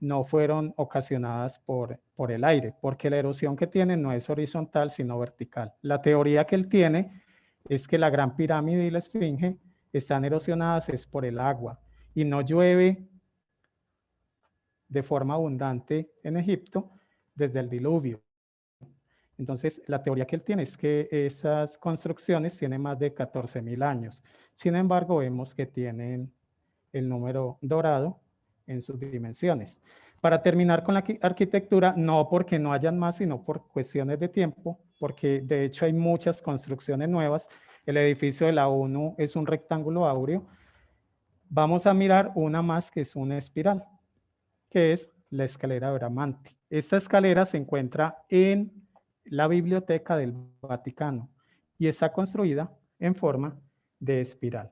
no fueron ocasionadas por el aire, porque la erosión que tiene no es horizontal, sino vertical. La teoría que él tiene es que la Gran Pirámide y la Esfinge están erosionadas es por el agua y no llueve de forma abundante en Egipto desde el diluvio. Entonces, la teoría que él tiene es que esas construcciones tienen más de 14.000 años. Sin embargo, vemos que tienen el número dorado en sus dimensiones. Para terminar con la arquitectura, no porque no hayan más, sino por cuestiones de tiempo, porque de hecho hay muchas construcciones nuevas. El edificio de la ONU es un rectángulo áureo. Vamos a mirar una más que es una espiral, que es la escalera Bramante. Esta escalera se encuentra en la Biblioteca del Vaticano y está construida en forma de espiral.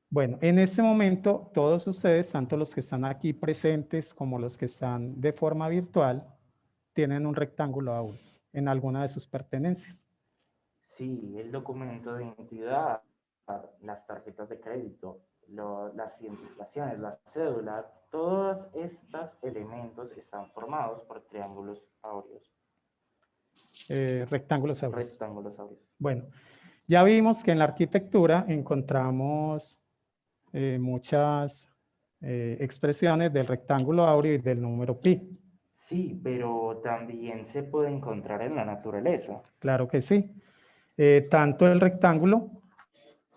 Bueno, en este momento todos ustedes, tanto los que están aquí presentes como los que están de forma virtual, tienen un rectángulo áureo en alguna de sus pertenencias. Sí, el documento de identidad, las tarjetas de crédito, las identificaciones, la cédula, todos estos elementos están formados por triángulos áureos, Rectángulos áureos. rectángulos áureos. Bueno, ya vimos que en la arquitectura encontramos muchas expresiones del rectángulo áureo y del número pi. Sí, pero también se puede encontrar en la naturaleza. Claro que sí. Tanto el rectángulo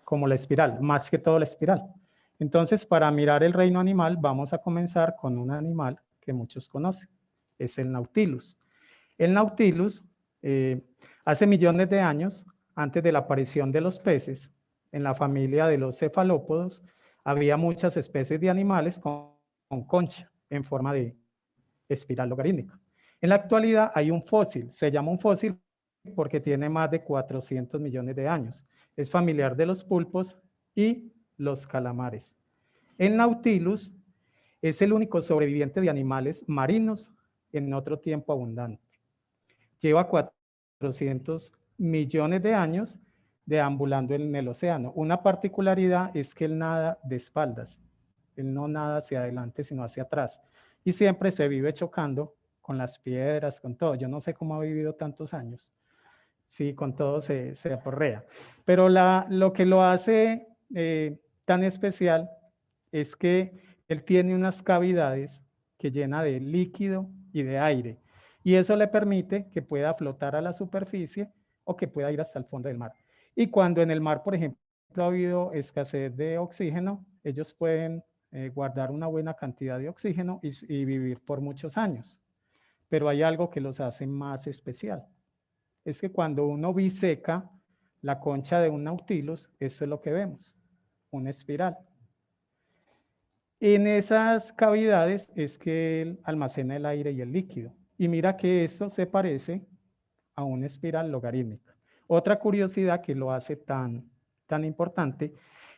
como la espiral, más que todo la espiral. Entonces, para mirar el reino animal, vamos a comenzar con un animal que muchos conocen. Es el Nautilus. El Nautilus, hace millones de años, antes de la aparición de los peces, en la familia de los cefalópodos, había muchas especies de animales con concha en forma de espiral logarítmica. En la actualidad hay un fósil, se llama un fósil porque tiene más de 400 millones de años. Es familiar de los pulpos y los calamares. El Nautilus es el único sobreviviente de animales marinos en otro tiempo abundante. Lleva 400 millones de años deambulando en el océano. Una particularidad es que él nada de espaldas. Él no nada hacia adelante, sino hacia atrás. Y siempre se vive chocando con las piedras, con todo. Yo no sé cómo ha vivido tantos años. Sí, con todo se aporrea. Pero lo que lo hace tan especial es que él tiene unas cavidades que llena de líquido y de aire. Y eso le permite que pueda flotar a la superficie o que pueda ir hasta el fondo del mar. Y cuando en el mar, por ejemplo, ha habido escasez de oxígeno, ellos pueden guardar una buena cantidad de oxígeno y vivir por muchos años. Pero hay algo que los hace más especial. Es que cuando uno biseca la concha de un Nautilus, eso es lo que vemos, una espiral. En esas cavidades es que él almacena el aire y el líquido. Y mira que esto se parece a una espiral logarítmica. Otra curiosidad que lo hace tan importante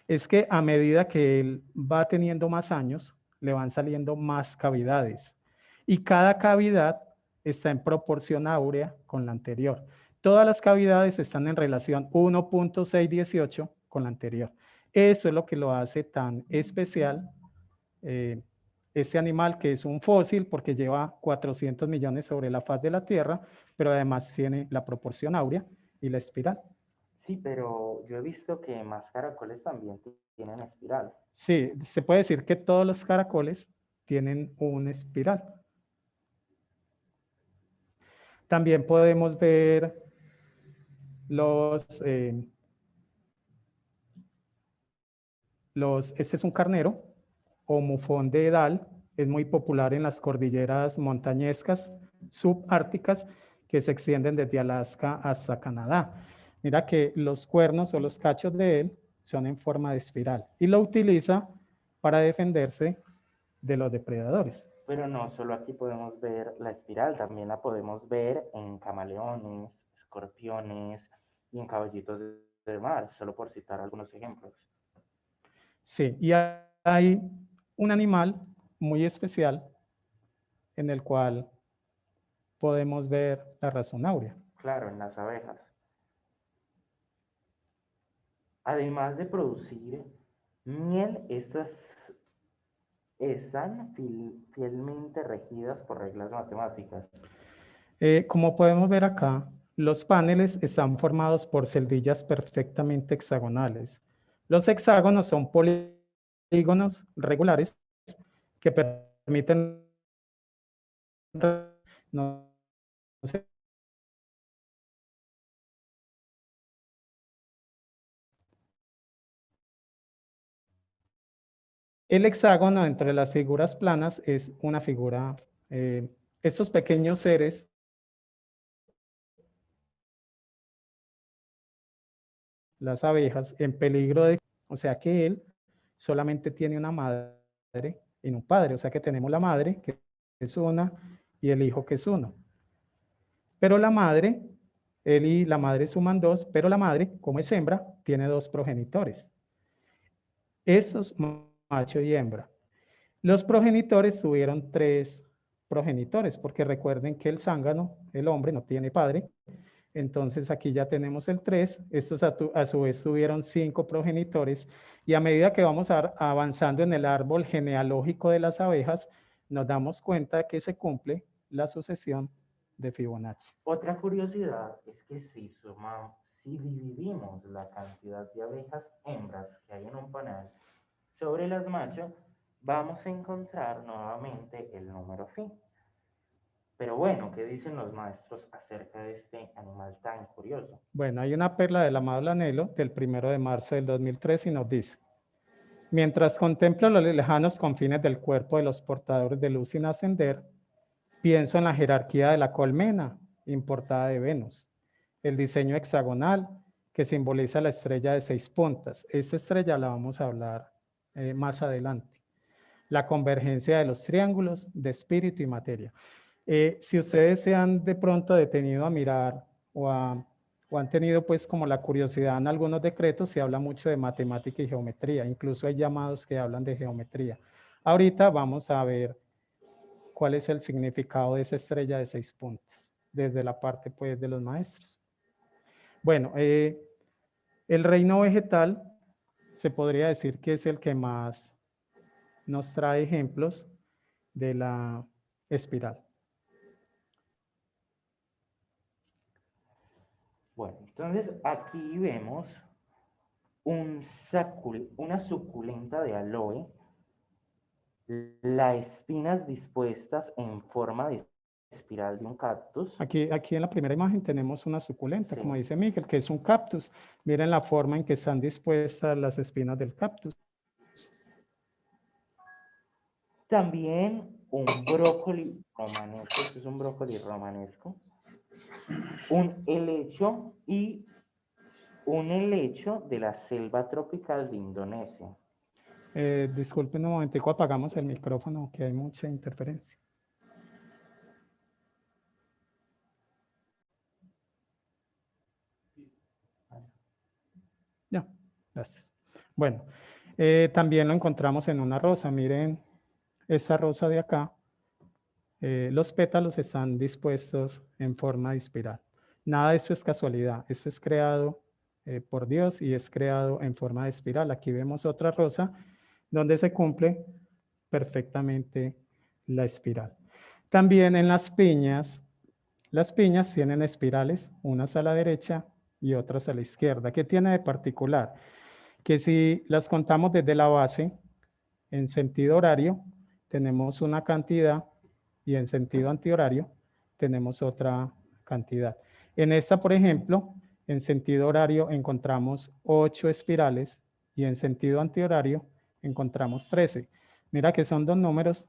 es que a medida que él va teniendo más años, le van saliendo más cavidades. Y cada cavidad está en proporción áurea con la anterior. Todas las cavidades están en relación 1.618 con la anterior. Eso es lo que lo hace tan especial. Este animal, que es un fósil porque lleva 400 millones sobre la faz de la Tierra, pero además tiene la proporción áurea y la espiral. Sí, pero yo he visto que más caracoles también tienen espiral. Sí, se puede decir que todos los caracoles tienen una espiral. También podemos ver este es un carnero o mufón de Edal, es muy popular en las cordilleras montañescas subárticas que se extienden desde Alaska hasta Canadá. Mira que los cuernos o los cachos de él son en forma de espiral y lo utiliza para defenderse de los depredadores. Pero no solo aquí podemos ver la espiral, también la podemos ver en camaleones, escorpiones y en caballitos de mar, solo por citar algunos ejemplos. Sí, y hay un animal muy especial en el cual podemos ver la razón áurea. Claro, en las abejas. Además de producir miel, estas están fielmente regidas por reglas matemáticas. Como podemos ver acá, los paneles están formados por celdillas perfectamente hexagonales. Los hexágonos son polígonos regulares que permiten no sé, el hexágono entre las figuras planas es una figura, estos pequeños seres las abejas, en peligro de, o sea que él solamente tiene una madre y un padre, o sea que tenemos la madre, que es una, y el hijo, que es uno. Pero la madre, él y la madre suman dos, pero la madre, como es hembra, tiene dos progenitores. Esos, macho y hembra. Los progenitores tuvieron tres progenitores, porque recuerden que el zángano, el hombre, no tiene padre. Entonces aquí ya tenemos el 3. Estos a su vez tuvieron 5 progenitores. Y a medida que vamos avanzando en el árbol genealógico de las abejas, nos damos cuenta que se cumple la sucesión de Fibonacci. Otra curiosidad es que si dividimos la cantidad de abejas hembras que hay en un panal sobre las machos, vamos a encontrar nuevamente el número phi. Pero bueno, ¿qué dicen los maestros acerca de este animal tan curioso? Bueno, hay una perla del amado Lanelo del 1 de marzo del 2003 y nos dice: mientras contemplo los lejanos confines del cuerpo de los portadores de luz sin ascender, pienso en la jerarquía de la colmena importada de Venus, el diseño hexagonal que simboliza la estrella de 6 puntas. Esta estrella la vamos a hablar más adelante. La convergencia de los triángulos de espíritu y materia. Si ustedes se han de pronto detenido a mirar o han tenido pues como la curiosidad en algunos decretos, se habla mucho de matemática y geometría. Incluso hay llamados que hablan de geometría. Ahorita vamos a ver cuál es el significado de esa estrella de 6 puntas, desde la parte pues de los maestros. Bueno, el reino vegetal se podría decir que es el que más nos trae ejemplos de la espiral. Bueno, entonces aquí vemos una suculenta de aloe, las espinas dispuestas en forma de espiral de un cactus. Aquí en la primera imagen tenemos una suculenta, Sí. como dice Miguel, que es un cactus. Miren la forma en que están dispuestas las espinas del cactus. También un brócoli romanesco, este es un brócoli romanesco, un helecho y un helecho de la selva tropical de Indonesia. Disculpen un momentico, apagamos el micrófono, que hay mucha interferencia. Ya, gracias. Bueno, también lo encontramos en una rosa. Miren esta rosa de acá. Los pétalos están dispuestos en forma de espiral. Nada de esto es casualidad. Esto es creado por Dios y es creado en forma de espiral. Aquí vemos otra rosa donde se cumple perfectamente la espiral. También en las piñas tienen espirales, unas a la derecha y otras a la izquierda. ¿Qué tiene de particular? Que si las contamos desde la base, en sentido horario, tenemos una cantidad y en sentido antihorario tenemos otra cantidad. En esta, por ejemplo, en sentido horario encontramos 8 espirales y en sentido antihorario encontramos 13. Mira que son dos números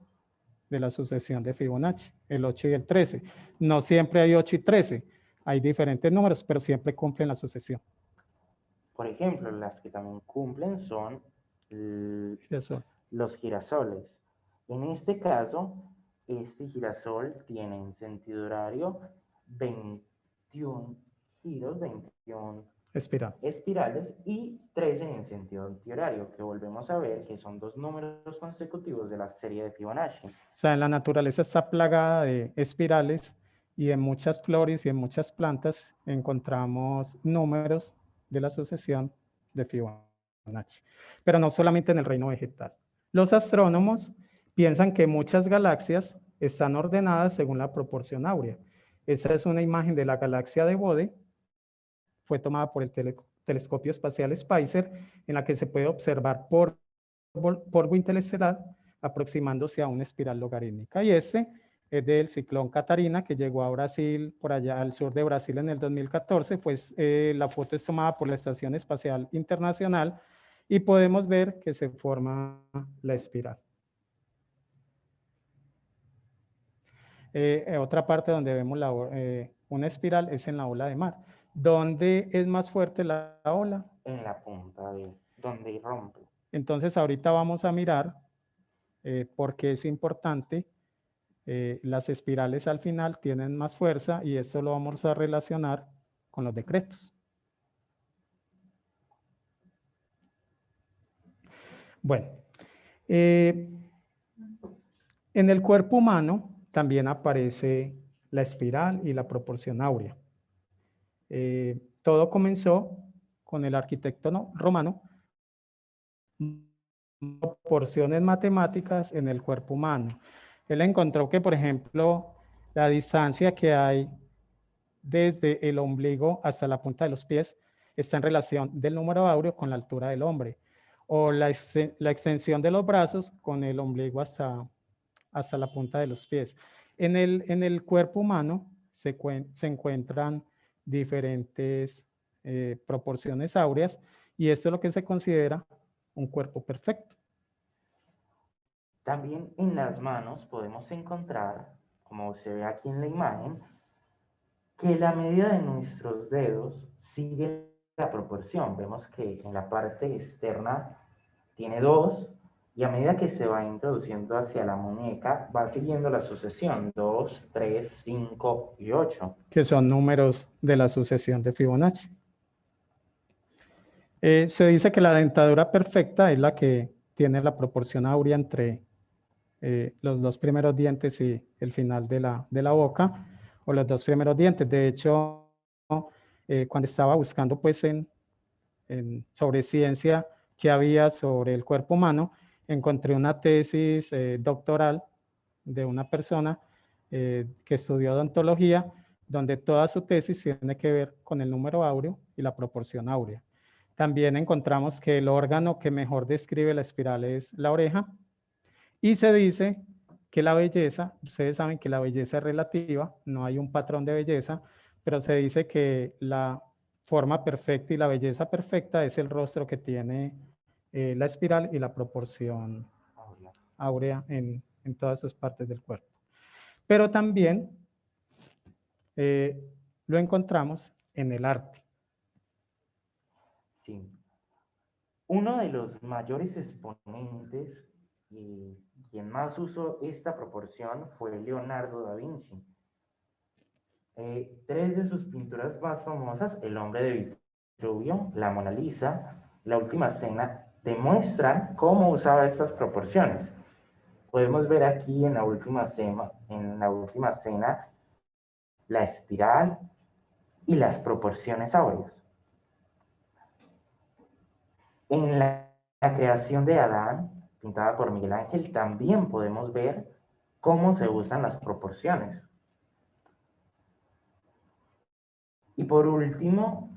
de la sucesión de Fibonacci, el 8 y el 13. No siempre hay 8 y 13, hay diferentes números, pero siempre cumplen la sucesión. Por ejemplo, las que también cumplen son los girasoles. En este caso, este girasol tiene en sentido horario 21 giros, 21 espirales y 13 en sentido antihorario, que volvemos a ver que son dos números consecutivos de la serie de Fibonacci. O sea, en la naturaleza está plagada de espirales y en muchas flores y en muchas plantas encontramos números de la sucesión de Fibonacci. Pero no solamente en el reino vegetal. Los astrónomos piensan que muchas galaxias están ordenadas según la proporción áurea. Esa es una imagen de la galaxia de Bode, fue tomada por el telescopio espacial Spicer, en la que se puede observar polvo interestelar aproximándose a una espiral logarítmica. Y este es del ciclón Catarina, que llegó a Brasil, por allá al sur de Brasil en el 2014. Pues la foto es tomada por la Estación Espacial Internacional y podemos ver que se forma la espiral. Otra parte donde vemos una espiral es en la ola de mar. ¿Dónde es más fuerte la ola? En la punta de donde rompe. Entonces ahorita vamos a mirar por qué es importante. Las espirales al final tienen más fuerza y esto lo vamos a relacionar con los decretos. Bueno, en el cuerpo humano también aparece la espiral y la proporción áurea. Todo comenzó con el arquitecto romano, proporciones matemáticas en el cuerpo humano. Él encontró que, por ejemplo, la distancia que hay desde el ombligo hasta la punta de los pies está en relación del número áureo con la altura del hombre, o la extensión de los brazos con el ombligo hasta la punta de los pies. En el cuerpo humano se encuentran diferentes proporciones áureas y esto es lo que se considera un cuerpo perfecto. También en las manos podemos encontrar, como se ve aquí en la imagen, que la medida de nuestros dedos sigue la proporción. Vemos que en la parte externa tiene 2 y a medida que se va introduciendo hacia la muñeca va siguiendo la sucesión 2, 3, 5 y 8. Que son números de la sucesión de Fibonacci. Se dice que la dentadura perfecta es la que tiene la proporción áurea entre los dos primeros dientes y el final de la boca, o los dos primeros dientes. De hecho, cuando estaba buscando pues sobre ciencia que había sobre el cuerpo humano, encontré una tesis doctoral de una persona que estudió odontología, donde toda su tesis tiene que ver con el número áureo y la proporción áurea. También encontramos que el órgano que mejor describe la espiral es la oreja, y se dice que la belleza, ustedes saben que la belleza es relativa, no hay un patrón de belleza, pero se dice que la forma perfecta y la belleza perfecta es el rostro que tiene la espiral y la proporción áurea en todas sus partes del cuerpo. Pero también lo encontramos en el arte. Sí. Uno de los mayores exponentes y quien más usó esta proporción fue Leonardo da Vinci. Tres de sus pinturas más famosas, El hombre de Vitruvio, La Mona Lisa, La Última Cena, demuestran cómo usaba estas proporciones. Podemos ver aquí en La Última Cena, la espiral y las proporciones áureas. En la creación de Adán, pintada por Miguel Ángel, también podemos ver cómo se usan las proporciones. Y por último,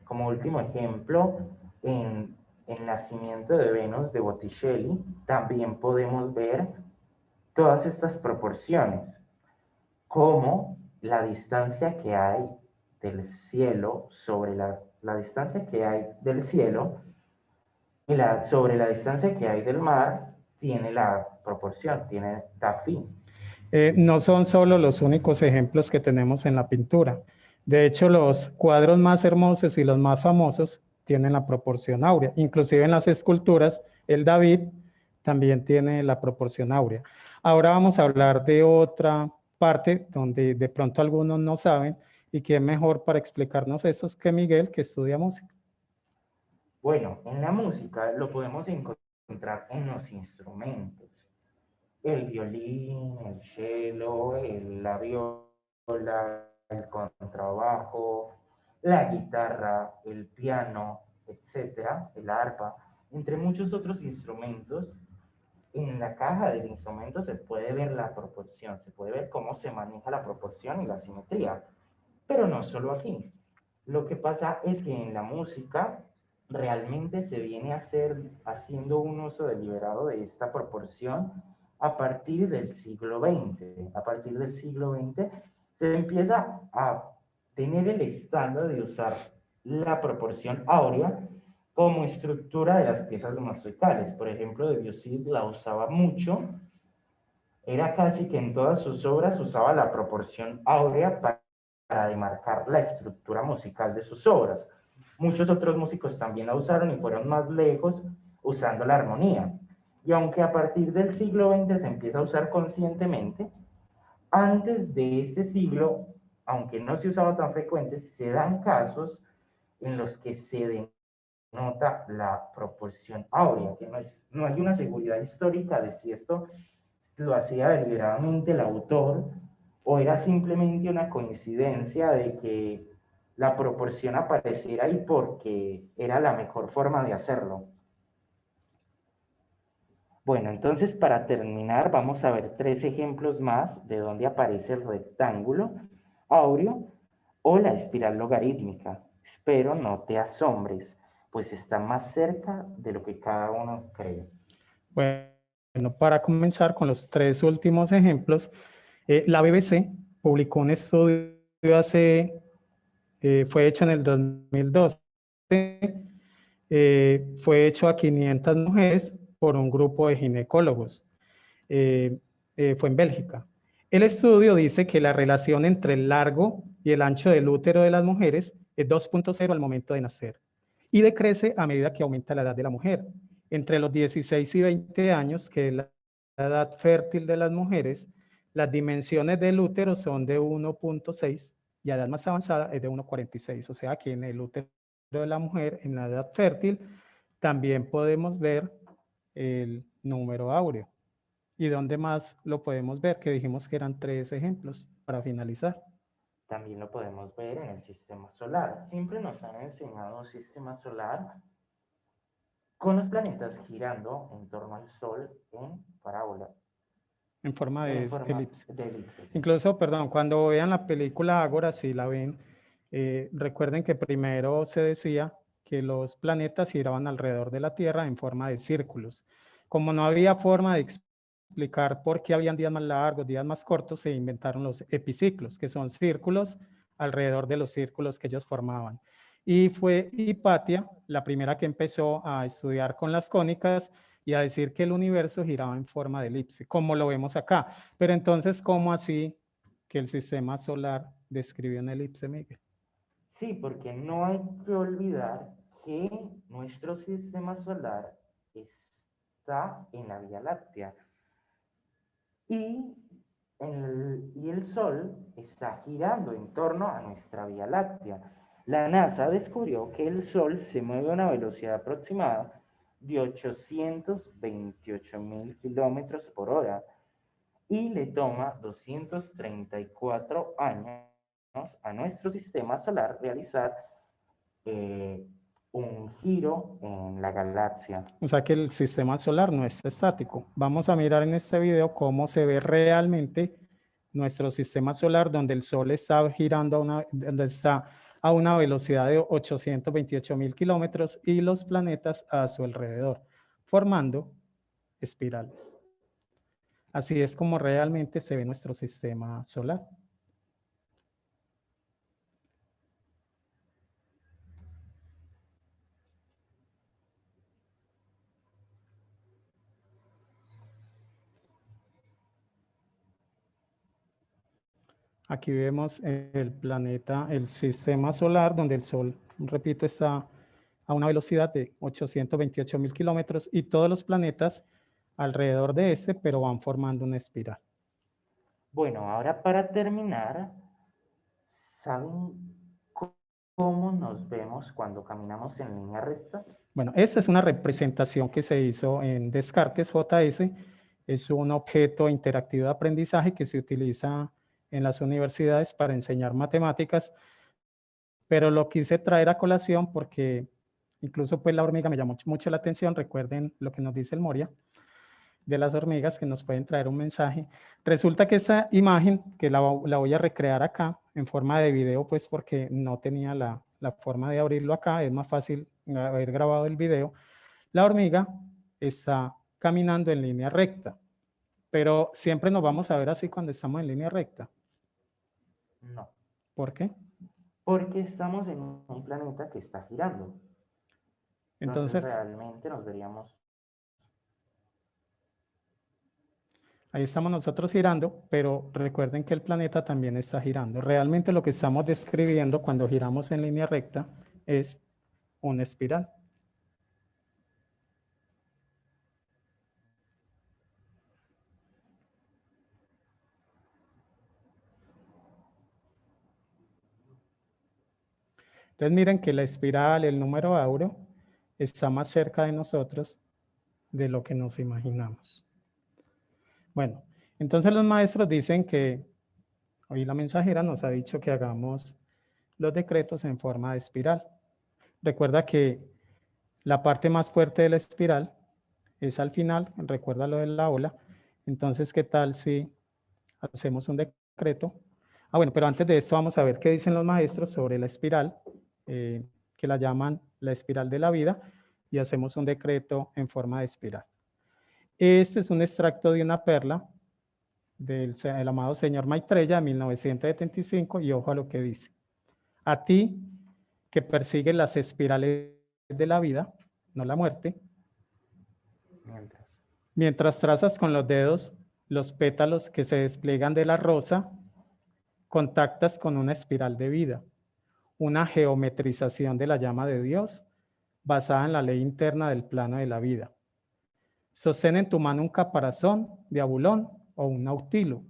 como último ejemplo, en El nacimiento de Venus de Botticelli, también podemos ver todas estas proporciones, como la distancia que hay del cielo sobre la distancia que hay del cielo y sobre la distancia que hay del mar tiene la proporción, da fin. No son solo los únicos ejemplos que tenemos en la pintura. De hecho, los cuadros más hermosos y los más famosos tienen la proporción áurea. Inclusive en las esculturas, el David también tiene la proporción áurea. Ahora vamos a hablar de otra parte donde de pronto algunos no saben y que es mejor para explicarnos esto que Miguel, que estudia música. Bueno, en la música lo podemos encontrar en los instrumentos. El violín, el cello, la viola, el contrabajo, la guitarra, el piano, etcétera, el arpa, entre muchos otros instrumentos. En la caja del instrumento se puede ver la proporción, se puede ver cómo se maneja la proporción y la simetría. Pero no solo aquí. Lo que pasa es que en la música realmente se viene haciendo un uso deliberado de esta proporción a partir del siglo XX. A partir del siglo XX se empieza a tener el estándar de usar la proporción áurea como estructura de las piezas musicales. Por ejemplo, Debussy la usaba mucho. Era casi que en todas sus obras usaba la proporción áurea para para demarcar la estructura musical de sus obras. Muchos otros músicos también la usaron y fueron más lejos usando la armonía. Y aunque a partir del siglo XX se empieza a usar conscientemente, antes de este siglo, aunque no se usaba tan frecuente, se dan casos en los que se denota la proporción áurea, que no hay una seguridad histórica de si esto lo hacía deliberadamente el autor o era simplemente una coincidencia de que la proporción apareciera ahí porque era la mejor forma de hacerlo. Bueno, entonces para terminar vamos a ver 3 ejemplos más de donde aparece el rectángulo áureo o la espiral logarítmica. Espero no te asombres, pues está más cerca de lo que cada uno cree. Bueno, para comenzar con los 3 últimos ejemplos, la BBC publicó un estudio fue hecho en el 2012, fue hecho a 500 mujeres por un grupo de ginecólogos, fue en Bélgica. El estudio dice que la relación entre el largo y el ancho del útero de las mujeres es 2.0 al momento de nacer y decrece a medida que aumenta la edad de la mujer. Entre los 16 y 20 años, que es la edad fértil de las mujeres, las dimensiones del útero son de 1.6 y a edad más avanzada es de 1.46. O sea que en el útero de la mujer, en la edad fértil, también podemos ver el número áureo. ¿Y dónde más lo podemos ver? Que dijimos que eran 3 ejemplos para finalizar. También lo podemos ver en el sistema solar. Siempre nos han enseñado un sistema solar con los planetas girando en torno al Sol en parábola. En forma de elipse. elipse. Incluso, perdón, cuando vean la película Ágora, si la ven, recuerden que primero se decía que los planetas giraban alrededor de la Tierra en forma de círculos. Como no había forma de explicar por qué habían días más largos, días más cortos, se inventaron los epiciclos, que son círculos alrededor de los círculos que ellos formaban. Y fue Hipatia la primera que empezó a estudiar con las cónicas y a decir que el universo giraba en forma de elipse, como lo vemos acá. Pero entonces, ¿cómo así que el sistema solar describió una elipse, Miguel? Sí, porque no hay que olvidar que nuestro sistema solar está en la Vía Láctea y el Sol está girando en torno a nuestra Vía Láctea. La NASA descubrió que el Sol se mueve a una velocidad aproximada de 828.000 kilómetros por hora y le toma 234 años a nuestro sistema solar realizar un giro en la galaxia. O sea que el sistema solar no es estático. Vamos a mirar en este video cómo se ve realmente nuestro sistema solar, donde el Sol está girando a una velocidad de 828.000 kilómetros y los planetas a su alrededor, formando espirales. Así es como realmente se ve nuestro sistema solar. Aquí vemos el planeta, el sistema solar, donde el Sol, repito, está a una velocidad de 828.000 kilómetros y todos los planetas alrededor de este, pero van formando una espiral. Bueno, ahora para terminar, ¿saben cómo nos vemos cuando caminamos en línea recta? Bueno, esta es una representación que se hizo en Descartes JS. Es un objeto interactivo de aprendizaje que se utiliza en las universidades para enseñar matemáticas, pero lo quise traer a colación porque incluso pues la hormiga me llamó mucho la atención. Recuerden lo que nos dice el Moria de las hormigas que nos pueden traer un mensaje. Resulta que esa imagen, que la voy a recrear acá en forma de video, pues porque no tenía la forma de abrirlo acá, es más fácil haber grabado el video. La hormiga está caminando en línea recta, pero siempre nos vamos a ver así cuando estamos en línea recta. No. ¿Por qué? Porque estamos en un planeta que está girando. Entonces realmente nos veríamos. Ahí estamos nosotros girando, pero recuerden que el planeta también está girando. Realmente lo que estamos describiendo cuando giramos en línea recta es una espiral. Entonces miren que la espiral, el número áureo, está más cerca de nosotros de lo que nos imaginamos. Bueno, entonces los maestros dicen que hoy la mensajera nos ha dicho que hagamos los decretos en forma de espiral. Recuerda que la parte más fuerte de la espiral es al final, recuerda lo de la ola. Entonces, ¿qué tal si hacemos un decreto? Bueno, pero antes de esto vamos a ver qué dicen los maestros sobre la espiral, que la llaman la espiral de la vida, y hacemos un decreto en forma de espiral. Este es un extracto de una perla del amado señor Maitreya de 1975, y ojo a lo que dice. A ti que persigues las espirales de la vida, no la muerte, mientras trazas con los dedos los pétalos que se despliegan de la rosa, contactas con una espiral de vida, una geometrización de la llama de Dios basada en la ley interna del plano de la vida. Sostén en tu mano un caparazón de abulón o un nautilo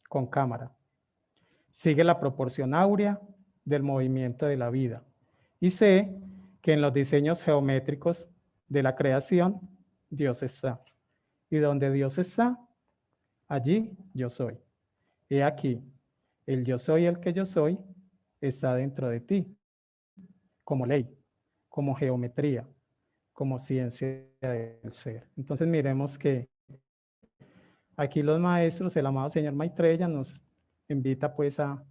con cámara. Sigue la proporción áurea del movimiento de la vida y sé que en los diseños geométricos de la creación Dios está. Y donde Dios está, allí yo soy. He aquí, el yo soy el que yo soy está dentro de ti, como ley, como geometría, como ciencia del ser. Entonces miremos que aquí los maestros, el amado señor Maitreya nos invita pues a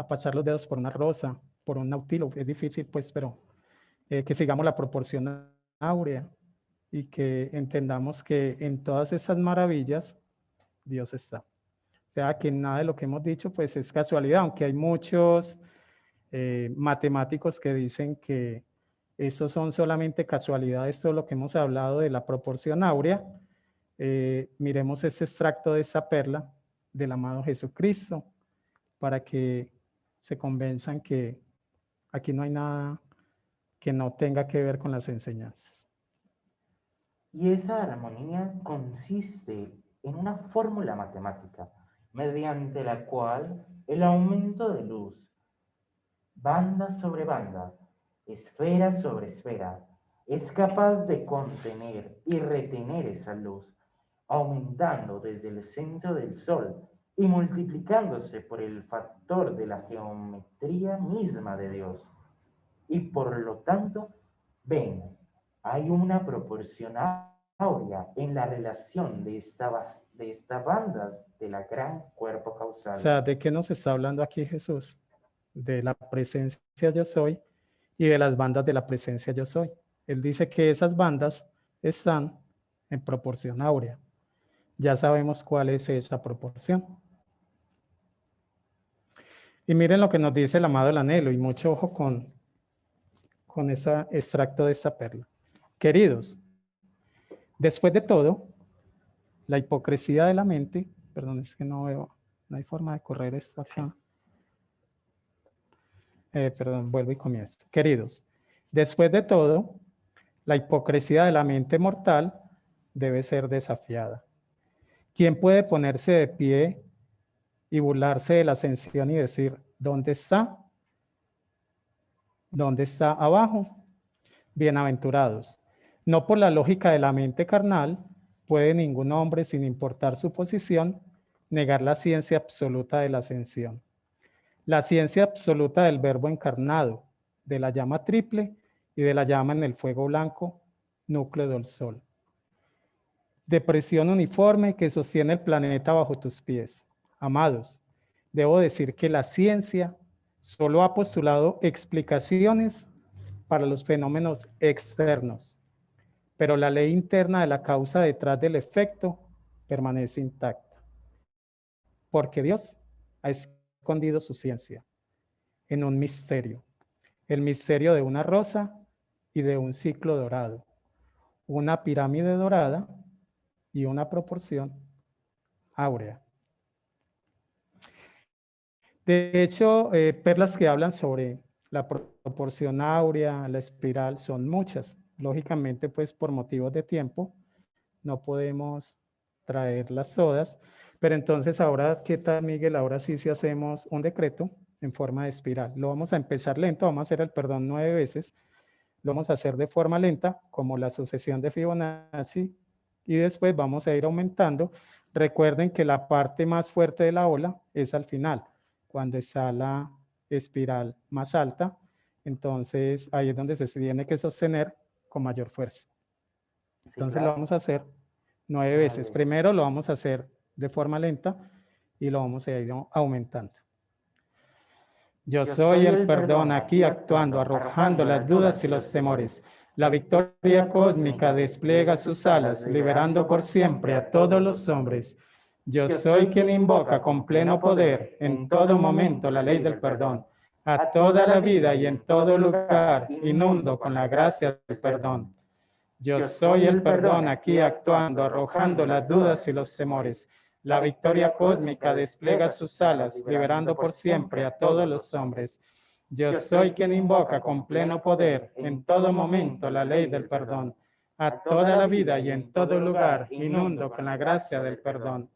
pasar los dedos por una rosa, por un nautilo. Es difícil pues, pero que sigamos la proporción áurea y que entendamos que en todas esas maravillas Dios está. O sea, que nada de lo que hemos dicho pues es casualidad, aunque hay muchos matemáticos que dicen que eso son solamente casualidades, todo lo que hemos hablado de la proporción áurea. Miremos este extracto de esta perla del amado Jesucristo para que se convenzan que aquí no hay nada que no tenga que ver con las enseñanzas. Y esa armonía consiste en una fórmula matemática, mediante la cual el aumento de luz, banda sobre banda, esfera sobre esfera, es capaz de contener y retener esa luz, aumentando desde el centro del Sol y multiplicándose por el factor de la geometría misma de Dios. Y por lo tanto, ven, hay una proporción áurea en la relación de estas bandas de la gran cuerpo causal. O sea, ¿de qué nos está hablando aquí Jesús? De la presencia yo soy y de las bandas de la presencia yo soy. Él dice que esas bandas están en proporción áurea. Ya sabemos cuál es esa proporción. Y miren lo que nos dice el amado el anhelo, y mucho ojo con ese extracto de esta perla. Queridos, después de todo, la hipocresía de la mente, perdón, es que no veo, no hay forma de correr esto acá. Perdón, vuelvo y comienzo. Queridos, después de todo, la hipocresía de la mente mortal debe ser desafiada. ¿Quién puede ponerse de pie y burlarse de la ascensión y decir, ¿dónde está? ¿Dónde está abajo? Bienaventurados. No por la lógica de la mente carnal puede ningún hombre, sin importar su posición, negar la ciencia absoluta de la ascensión. La ciencia absoluta del verbo encarnado, de la llama triple y de la llama en el fuego blanco, núcleo del sol. De presión uniforme que sostiene el planeta bajo tus pies. Amados, debo decir que la ciencia solo ha postulado explicaciones para los fenómenos externos, pero la ley interna de la causa detrás del efecto permanece intacta. Porque Dios ha escondido su ciencia en un misterio, el misterio de una rosa y de un ciclo dorado, una pirámide dorada y una proporción áurea. De hecho, perlas que hablan sobre la proporción áurea, la espiral, son muchas. Lógicamente, pues por motivos de tiempo, no podemos traerlas todas. Pero entonces ahora, ¿qué tal, Miguel? Ahora sí, si hacemos un decreto en forma de espiral. Lo vamos a empezar lento, vamos a hacer el perdón 9 veces. Lo vamos a hacer de forma lenta, como la sucesión de Fibonacci, y después vamos a ir aumentando. Recuerden que la parte más fuerte de la ola es al final, cuando está la espiral más alta. Entonces, ahí es donde se tiene que sostener con mayor fuerza. Entonces, claro. lo vamos a hacer 9 veces. Primero lo vamos a hacer de forma lenta y lo vamos a ir aumentando. Yo soy el perdón aquí actuando, arrojando las dudas y los temores. La victoria cósmica despliega sus alas, liberando por siempre a todos los hombres. Yo soy quien invoca con pleno poder en todo momento la ley del perdón. A toda la vida y en todo lugar inundo con la gracia del perdón. Yo soy el perdón aquí actuando, arrojando las dudas y los temores. La victoria cósmica despliega sus alas, liberando por siempre a todos los hombres. Yo soy quien invoca con pleno poder en todo momento la ley del perdón. A toda la vida y en todo lugar inundo con la gracia del perdón.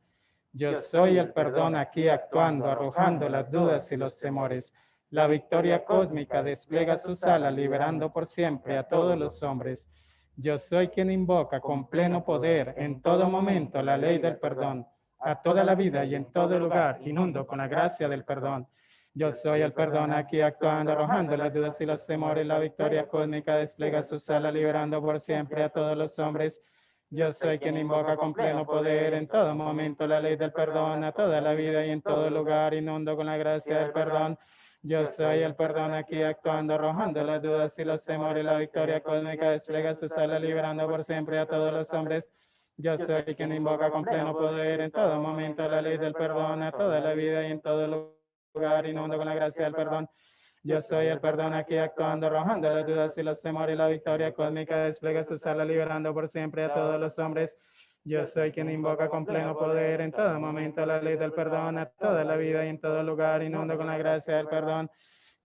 Yo soy el perdón aquí actuando, arrojando las dudas y los temores. La victoria cósmica despliega sus alas, liberando por siempre a todos los hombres. Yo soy quien invoca con pleno poder en todo momento la ley del perdón. A toda la vida y en todo lugar inundo con la gracia del perdón. Yo soy el perdón aquí actuando, arrojando las dudas y los temores. La victoria cósmica despliega sus alas, liberando por siempre a todos los hombres. Yo soy quien invoca con pleno poder en todo momento la ley del perdón. A toda la vida y en todo lugar inundo con la gracia del perdón. Yo soy el perdón aquí actuando, arrojando las dudas y los temores. La victoria cósmica despliega sus alas, liberando por siempre a todos los hombres. Yo soy quien invoca con pleno poder en todo momento la ley del perdón. A toda la vida y en todo lugar inundo con la gracia del perdón. Yo soy el perdón aquí actuando, arrojando las dudas y los temores. La victoria cósmica despliega sus alas, liberando por siempre a todos los hombres. Yo soy quien invoca con pleno poder en todo momento la ley del perdón. A toda la vida y en todo lugar inundo con la gracia del perdón.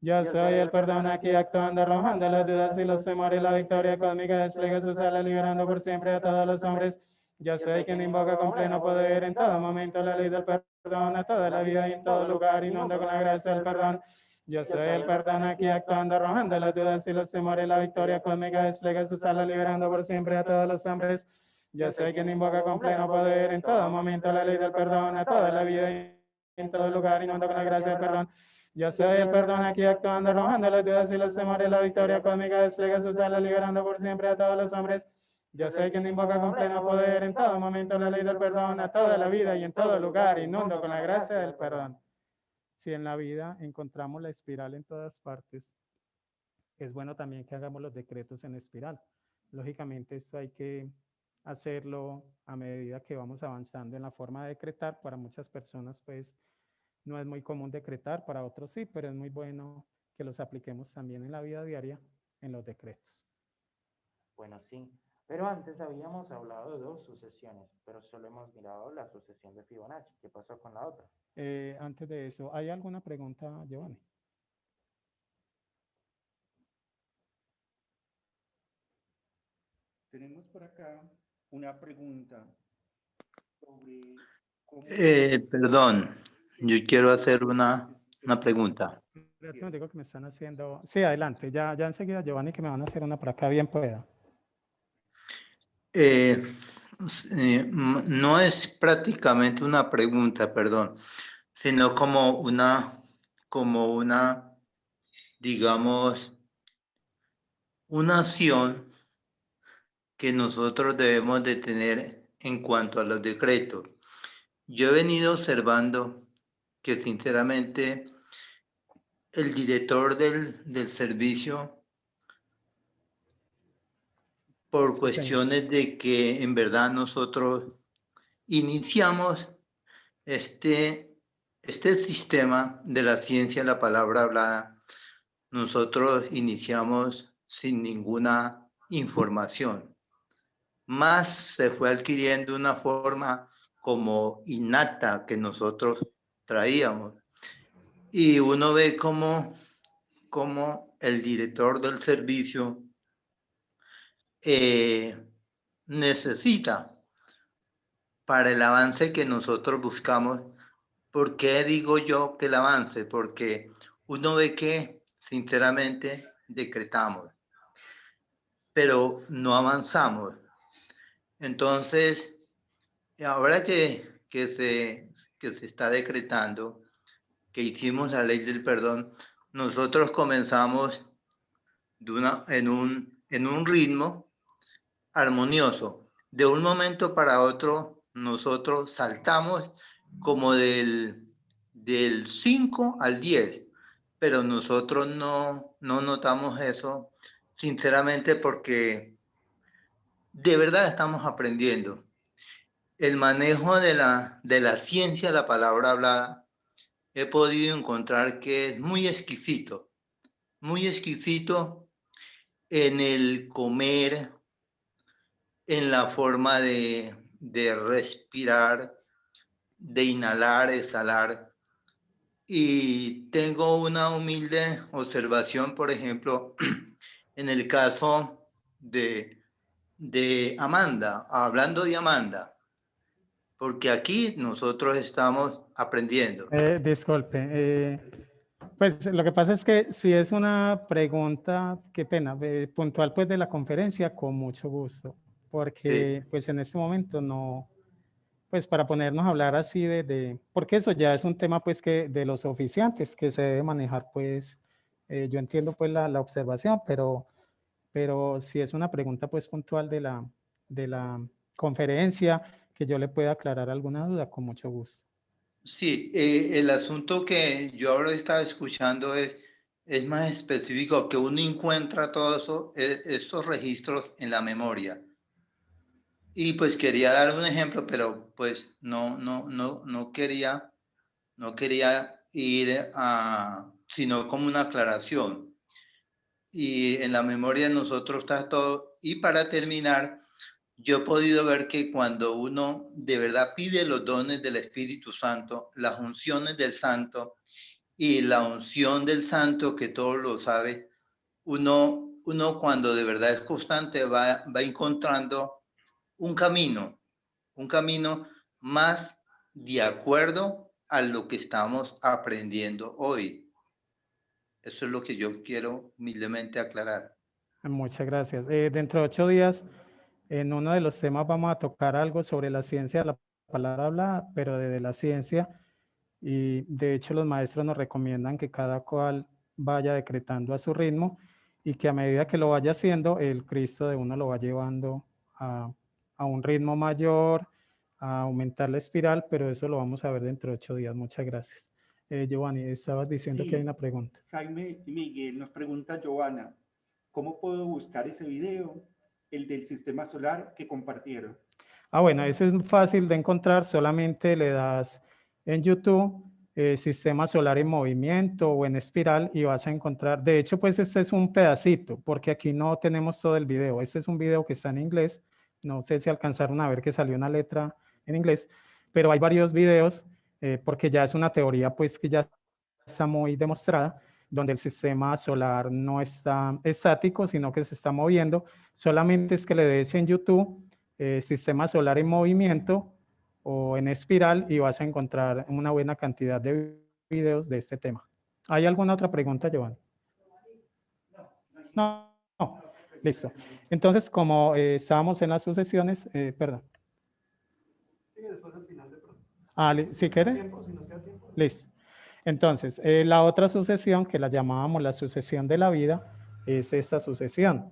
Yo soy el perdón aquí actuando, arrojando las dudas y los temores. La victoria cósmica despliega sus alas, liberando por siempre a todos los hombres. Yo soy quien invoca con pleno poder en todo momento la ley del perdón. A toda la vida y en todo lugar inundo con la gracia del perdón. Yo soy el perdón aquí actuando, arrojando las dudas y los temores. La victoria cósmica despliega sus alas, liberando por siempre a todos los hombres. Yo soy quien invoca con pleno poder en todo momento la ley del perdón. A toda la vida y en todo lugar inundo con la gracia del perdón. Yo soy el perdón aquí actuando, arrojando las dudas y los temores. La victoria cósmica despliega sus alas, liberando por siempre a todos los hombres. Yo soy quien invoca con pleno poder en todo momento la ley del perdón. A toda la vida y en todo lugar inundo con la gracia del perdón. Si en la vida encontramos la espiral en todas partes, es bueno también que hagamos los decretos en espiral. Lógicamente esto hay que hacerlo a medida que vamos avanzando en la forma de decretar. Para muchas personas pues no es muy común decretar, para otros sí, pero es muy bueno que los apliquemos también en la vida diaria en los decretos. Bueno, sí, pero antes habíamos hablado de 2 sucesiones, pero solo hemos mirado la sucesión de Fibonacci. ¿Qué pasó con la otra? Antes de eso, ¿hay alguna pregunta, Giovanni? Tenemos por acá una pregunta sobre cómo... Perdón, yo quiero hacer una pregunta. Digo que me están haciendo... Sí, adelante, ya enseguida, Giovanni, que me van a hacer una por acá, bien pueda. No es prácticamente una pregunta, perdón, sino como una, digamos, una acción que nosotros debemos de tener en cuanto a los decretos. Yo he venido observando que sinceramente el director del servicio, por cuestiones de que en verdad nosotros iniciamos este sistema de la ciencia, la palabra hablada, nosotros iniciamos sin ninguna información. Más se fue adquiriendo una forma como innata que nosotros traíamos. Y uno ve cómo el director del servicio necesita para el avance que nosotros buscamos. ¿Por qué digo yo que el avance? Porque uno ve que sinceramente decretamos, pero no avanzamos. Entonces, ahora que se está decretando, que hicimos la ley del perdón, nosotros comenzamos en un ritmo armonioso. De un momento para otro, nosotros saltamos como del 5 al 10, pero nosotros no notamos eso, sinceramente, porque de verdad estamos aprendiendo. El manejo de la ciencia, la palabra hablada, he podido encontrar que es muy exquisito en el comer, en la forma de respirar, de inhalar, exhalar. Y tengo una humilde observación, por ejemplo, en el caso de Amanda, hablando de Amanda, porque aquí nosotros estamos aprendiendo. Disculpe, pues lo que pasa es que si es una pregunta, qué pena, puntual pues de la conferencia, con mucho gusto, porque Sí. pues en este momento no, pues para ponernos a hablar así porque eso ya es un tema pues que de los oficiantes que se debe manejar pues, yo entiendo pues la observación, pero si es una pregunta pues puntual de la conferencia, que yo le pueda aclarar alguna duda, con mucho gusto. Sí, el asunto que yo ahora estaba escuchando es más específico, que uno encuentra todos esos registros en la memoria. Y pues quería dar un ejemplo, pero pues no quería ir sino como una aclaración. Y en la memoria de nosotros está todo. Y para terminar, yo he podido ver que cuando uno de verdad pide los dones del Espíritu Santo, las unciones del Santo y la unción del Santo, que todo lo sabe, uno cuando de verdad es constante va encontrando un camino más de acuerdo a lo que estamos aprendiendo hoy. Eso es lo que yo quiero humildemente aclarar. Muchas gracias. Dentro de 8 días, en uno de los temas vamos a tocar algo sobre la ciencia de la palabra hablada, pero desde la ciencia. Y de hecho los maestros nos recomiendan que cada cual vaya decretando a su ritmo y que a medida que lo vaya haciendo, el Cristo de uno lo va llevando a un ritmo mayor, a aumentar la espiral, pero eso lo vamos a ver dentro de 8 días. Muchas gracias. Giovanni, estabas diciendo Sí, que hay una pregunta. Jaime y Miguel, nos pregunta Giovanna, ¿cómo puedo buscar ese video, el del sistema solar que compartieron? Bueno, ese es fácil de encontrar, solamente le das en YouTube Sistema Solar en Movimiento o en espiral y vas a encontrar, de hecho pues este es un pedacito, porque aquí no tenemos todo el video, este es un video que está en inglés, no sé si alcanzaron a ver que salió una letra en inglés, pero hay varios videos, porque ya es una teoría pues que ya está muy demostrada, donde el sistema solar no está estático, sino que se está moviendo, solamente es que le des en YouTube Sistema Solar en Movimiento o en espiral y vas a encontrar una buena cantidad de videos de este tema. ¿Hay alguna otra pregunta, Giovanni? No, listo. Entonces, como estábamos en las sucesiones, perdón. ¿Sí quiere? Listo. Entonces, la otra sucesión, que la llamábamos la sucesión de la vida, es esta sucesión,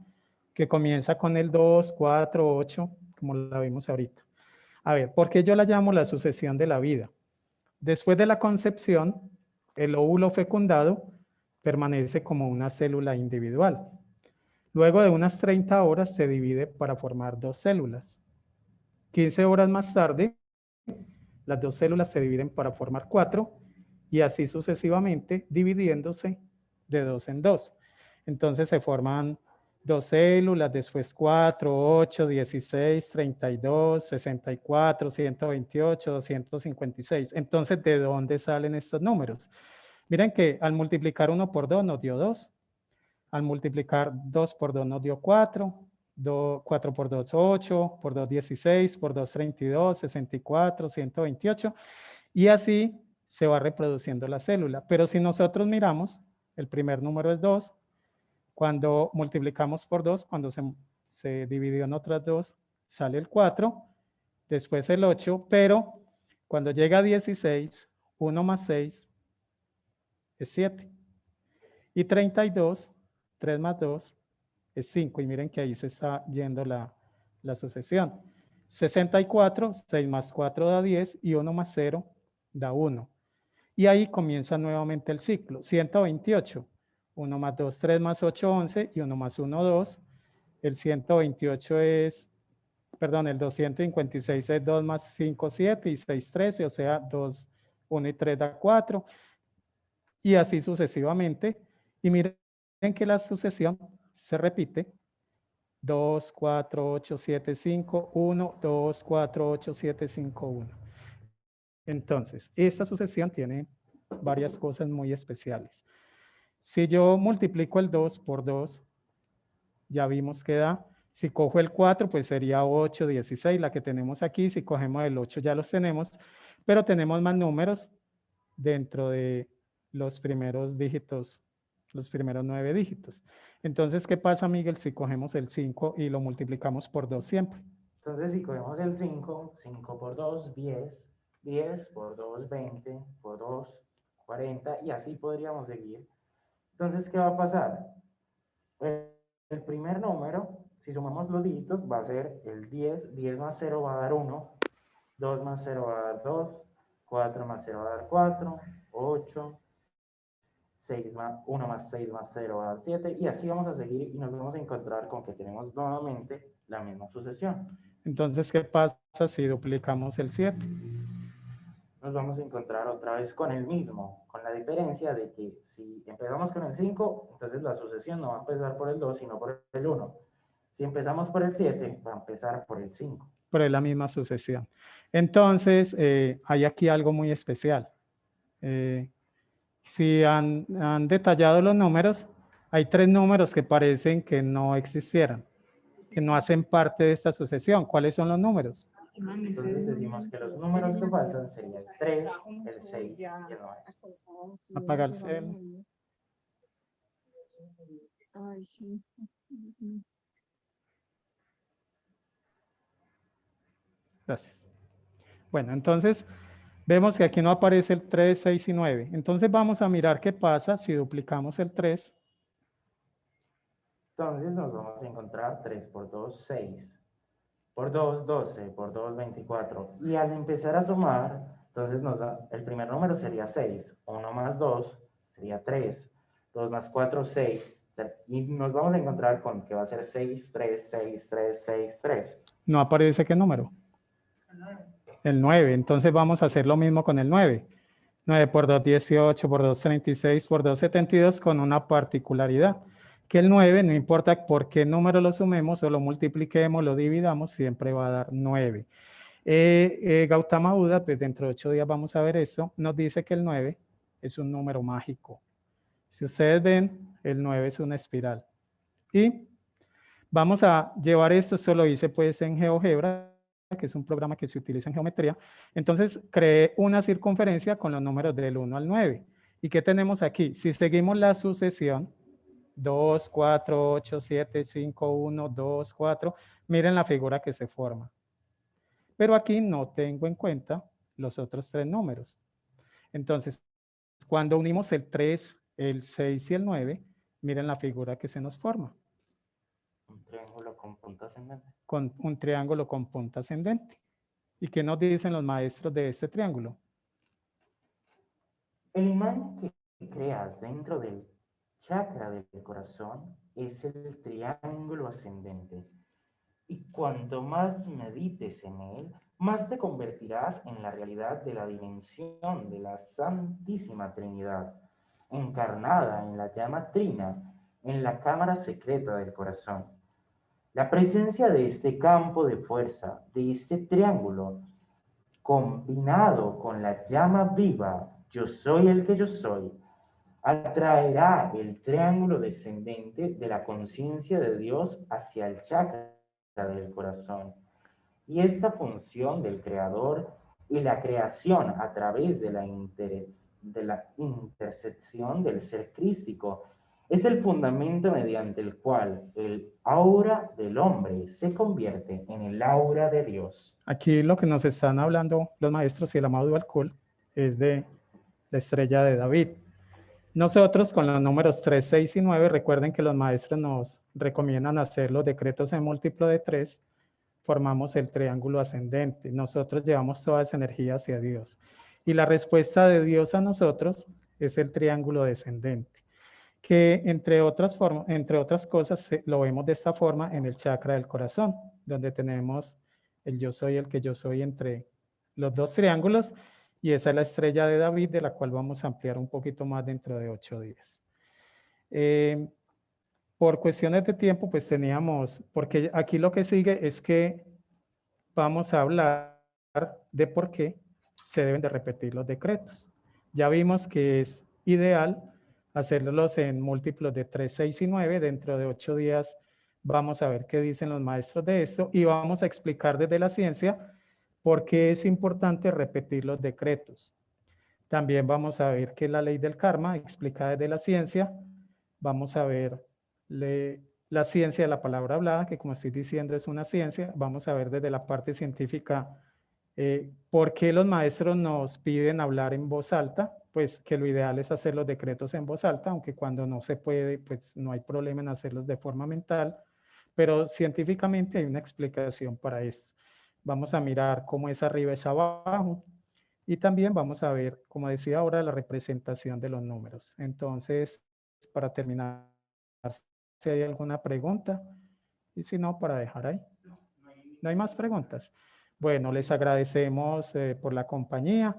que comienza con el 2, 4, 8, como la vimos ahorita. A ver, ¿por qué yo la llamo la sucesión de la vida? Después de la concepción, el óvulo fecundado permanece como una célula individual. Luego de unas 30 horas se divide para formar 2 células. 15 horas más tarde, las 2 células se dividen para formar 4 y así sucesivamente dividiéndose de 2 en 2. Entonces se forman 2 células, después 4, 8, 16, 32, 64, 128, 256. Entonces, ¿de dónde salen estos números? Miren que al multiplicar 1 por 2 nos dio 2. Al multiplicar 2 por 2 nos dio 4. 4 por 2, 8. Por 2, 16. Por 2, 32, 64, 128. Y así se va reproduciendo la célula. Pero si nosotros miramos, el primer número es 2. Cuando multiplicamos por 2, cuando se dividió en otras 2, sale el 4, después el 8, pero cuando llega a 16, 1 más 6 es 7. Y 32, 3 más 2 es 5. Y miren que ahí se está yendo la sucesión. 64, 6 más 4 da 10 y 1 más 0 da 1. Y ahí comienza nuevamente el ciclo. 128. 1 más 2, 3 más 8, 11 y 1 más 1, 2. El 128 es, perdón, el 256 es 2 más 5, 7 y 6, 13, o sea, 2, 1 y 3 da 4. Y así sucesivamente. Y miren que la sucesión se repite. 2, 4, 8, 7, 5, 1, 2, 4, 8, 7, 5, 1. Entonces, esta sucesión tiene varias cosas muy especiales. Si yo multiplico el 2 por 2, ya vimos que da. Si cojo el 4, pues sería 8, 16, la que tenemos aquí. Si cogemos el 8, ya los tenemos, pero tenemos más números dentro de los primeros dígitos, los primeros 9 dígitos. Entonces, ¿qué pasa, Miguel, si cogemos el 5 y lo multiplicamos por 2 siempre? Entonces, si cogemos el 5, 5 por 2, 10, 10 por 2, 20, por 2, 40, y así podríamos seguir. Entonces, ¿qué va a pasar? El primer número, si sumamos los dígitos, va a ser el 10, 10 más 0 va a dar 1, 2 más 0 va a dar 2, 4 más 0 va a dar 4, 8, 6 más 1 más 6 más 0 va a dar 7, y así vamos a seguir y nos vamos a encontrar con que tenemos nuevamente la misma sucesión. Entonces, ¿qué pasa si duplicamos el 7? Nos vamos a encontrar otra vez con el mismo, con la diferencia de que si empezamos con el 5, entonces la sucesión no va a empezar por el 2, sino por el 1. Si empezamos por el 7, va a empezar por el 5. Pero es la misma sucesión. Entonces, hay aquí algo muy especial. Si han detallado los números, hay 3 números que parecen que no existieran, que no hacen parte de esta sucesión. ¿Cuáles son los números? Entonces decimos que los números que faltan serían el 3, el 6 y el 9. Apaga el cel. Ay, sí. Gracias. Bueno, entonces vemos que aquí no aparece el 3, 6 y 9. Entonces vamos a mirar qué pasa si duplicamos el 3. Entonces nos vamos a encontrar 3 por 2, 6. Por 2, 12. Por 2, 24. Y al empezar a sumar, entonces el primer número sería 6. 1 más 2 sería 3. 2 más 4, 6. Y nos vamos a encontrar con que va a ser 6, 3, 6, 3, 6, 3. No aparece qué número. El 9. Entonces vamos a hacer lo mismo con el 9. 9 por 2, 18, por 2, 36, por 2, 72, con una particularidad. Que el 9, no importa por qué número lo sumemos o lo multipliquemos, lo dividamos, siempre va a dar 9. Gautama Buda, pues dentro de 8 días vamos a ver esto, nos dice que el 9 es un número mágico. Si ustedes ven, el 9 es una espiral. Y vamos a llevar esto lo hice pues en GeoGebra, que es un programa que se utiliza en geometría. Entonces, creé una circunferencia con los números del 1 al 9. ¿Y qué tenemos aquí? Si seguimos la sucesión, 2, 4, 8, 7, 5, 1, 2, 4. Miren la figura que se forma. Pero aquí no tengo en cuenta los otros 3 números. Entonces, cuando unimos el 3, el 6 y el 9, miren la figura que se nos forma. Un triángulo con punta ascendente. Con un triángulo con punta ascendente. ¿Y qué nos dicen los maestros de este triángulo? El imán que creas dentro del chakra del corazón es el triángulo ascendente. Y cuanto más medites en él, más te convertirás en la realidad de la dimensión de la Santísima Trinidad, encarnada en la llama trina, en la cámara secreta del corazón. La presencia de este campo de fuerza, de este triángulo, combinado con la llama viva, yo soy el que yo soy, atraerá el triángulo descendente de la conciencia de Dios hacia el chakra del corazón. Y esta función del creador y la creación a través de la intersección del ser crístico es el fundamento mediante el cual el aura del hombre se convierte en el aura de Dios. Aquí lo que nos están hablando los maestros y el amado Dualkul es de la estrella de David. Nosotros con los números 3, 6 y 9, recuerden que los maestros nos recomiendan hacer los decretos en múltiplo de 3, formamos el triángulo ascendente. Nosotros llevamos toda esa energía hacia Dios. Y la respuesta de Dios a nosotros es el triángulo descendente, que entre otras cosas lo vemos de esta forma en el chakra del corazón, donde tenemos el yo soy el que yo soy entre los dos triángulos, y esa es la estrella de David, de la cual vamos a ampliar un poquito más dentro de 8 días. Por cuestiones de tiempo, pues teníamos, porque aquí lo que sigue es que vamos a hablar de por qué se deben de repetir los decretos. Ya vimos que es ideal hacerlos en múltiplos de 3, 6 y 9. Dentro de 8 días vamos a ver qué dicen los maestros de esto y vamos a explicar desde la ciencia por qué es importante repetir los decretos. También vamos a ver qué es la ley del karma, explicada desde la ciencia. Vamos a ver la ciencia de la palabra hablada, que como estoy diciendo es una ciencia. Vamos a ver desde la parte científica por qué los maestros nos piden hablar en voz alta. Pues que lo ideal es hacer los decretos en voz alta, aunque cuando no se puede, pues no hay problema en hacerlos de forma mental. Pero científicamente hay una explicación para esto. Vamos a mirar cómo es arriba es abajo. Y también vamos a ver, como decía ahora, la representación de los números. Entonces, para terminar, si hay alguna pregunta, y si no, para dejar ahí. ¿No hay más preguntas? Bueno, les agradecemos por la compañía.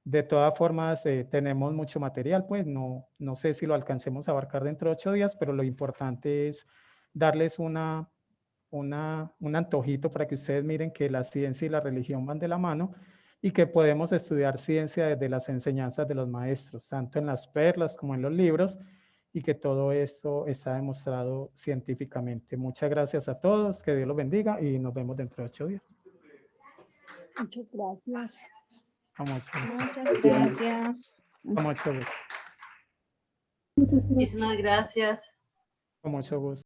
De todas formas, tenemos mucho material, pues no sé si lo alcancemos a abarcar dentro de 8 días, pero lo importante es darles un antojito para que ustedes miren que la ciencia y la religión van de la mano y que podemos estudiar ciencia desde las enseñanzas de los maestros, tanto en las perlas como en los libros, y que todo esto está demostrado científicamente. Muchas gracias a todos, que Dios los bendiga y nos vemos dentro de 8 días. Muchas gracias. Vamos a ver. Muchas gracias. Con mucho gusto. Muchas gracias. Muchísimas gracias. Con mucho gusto.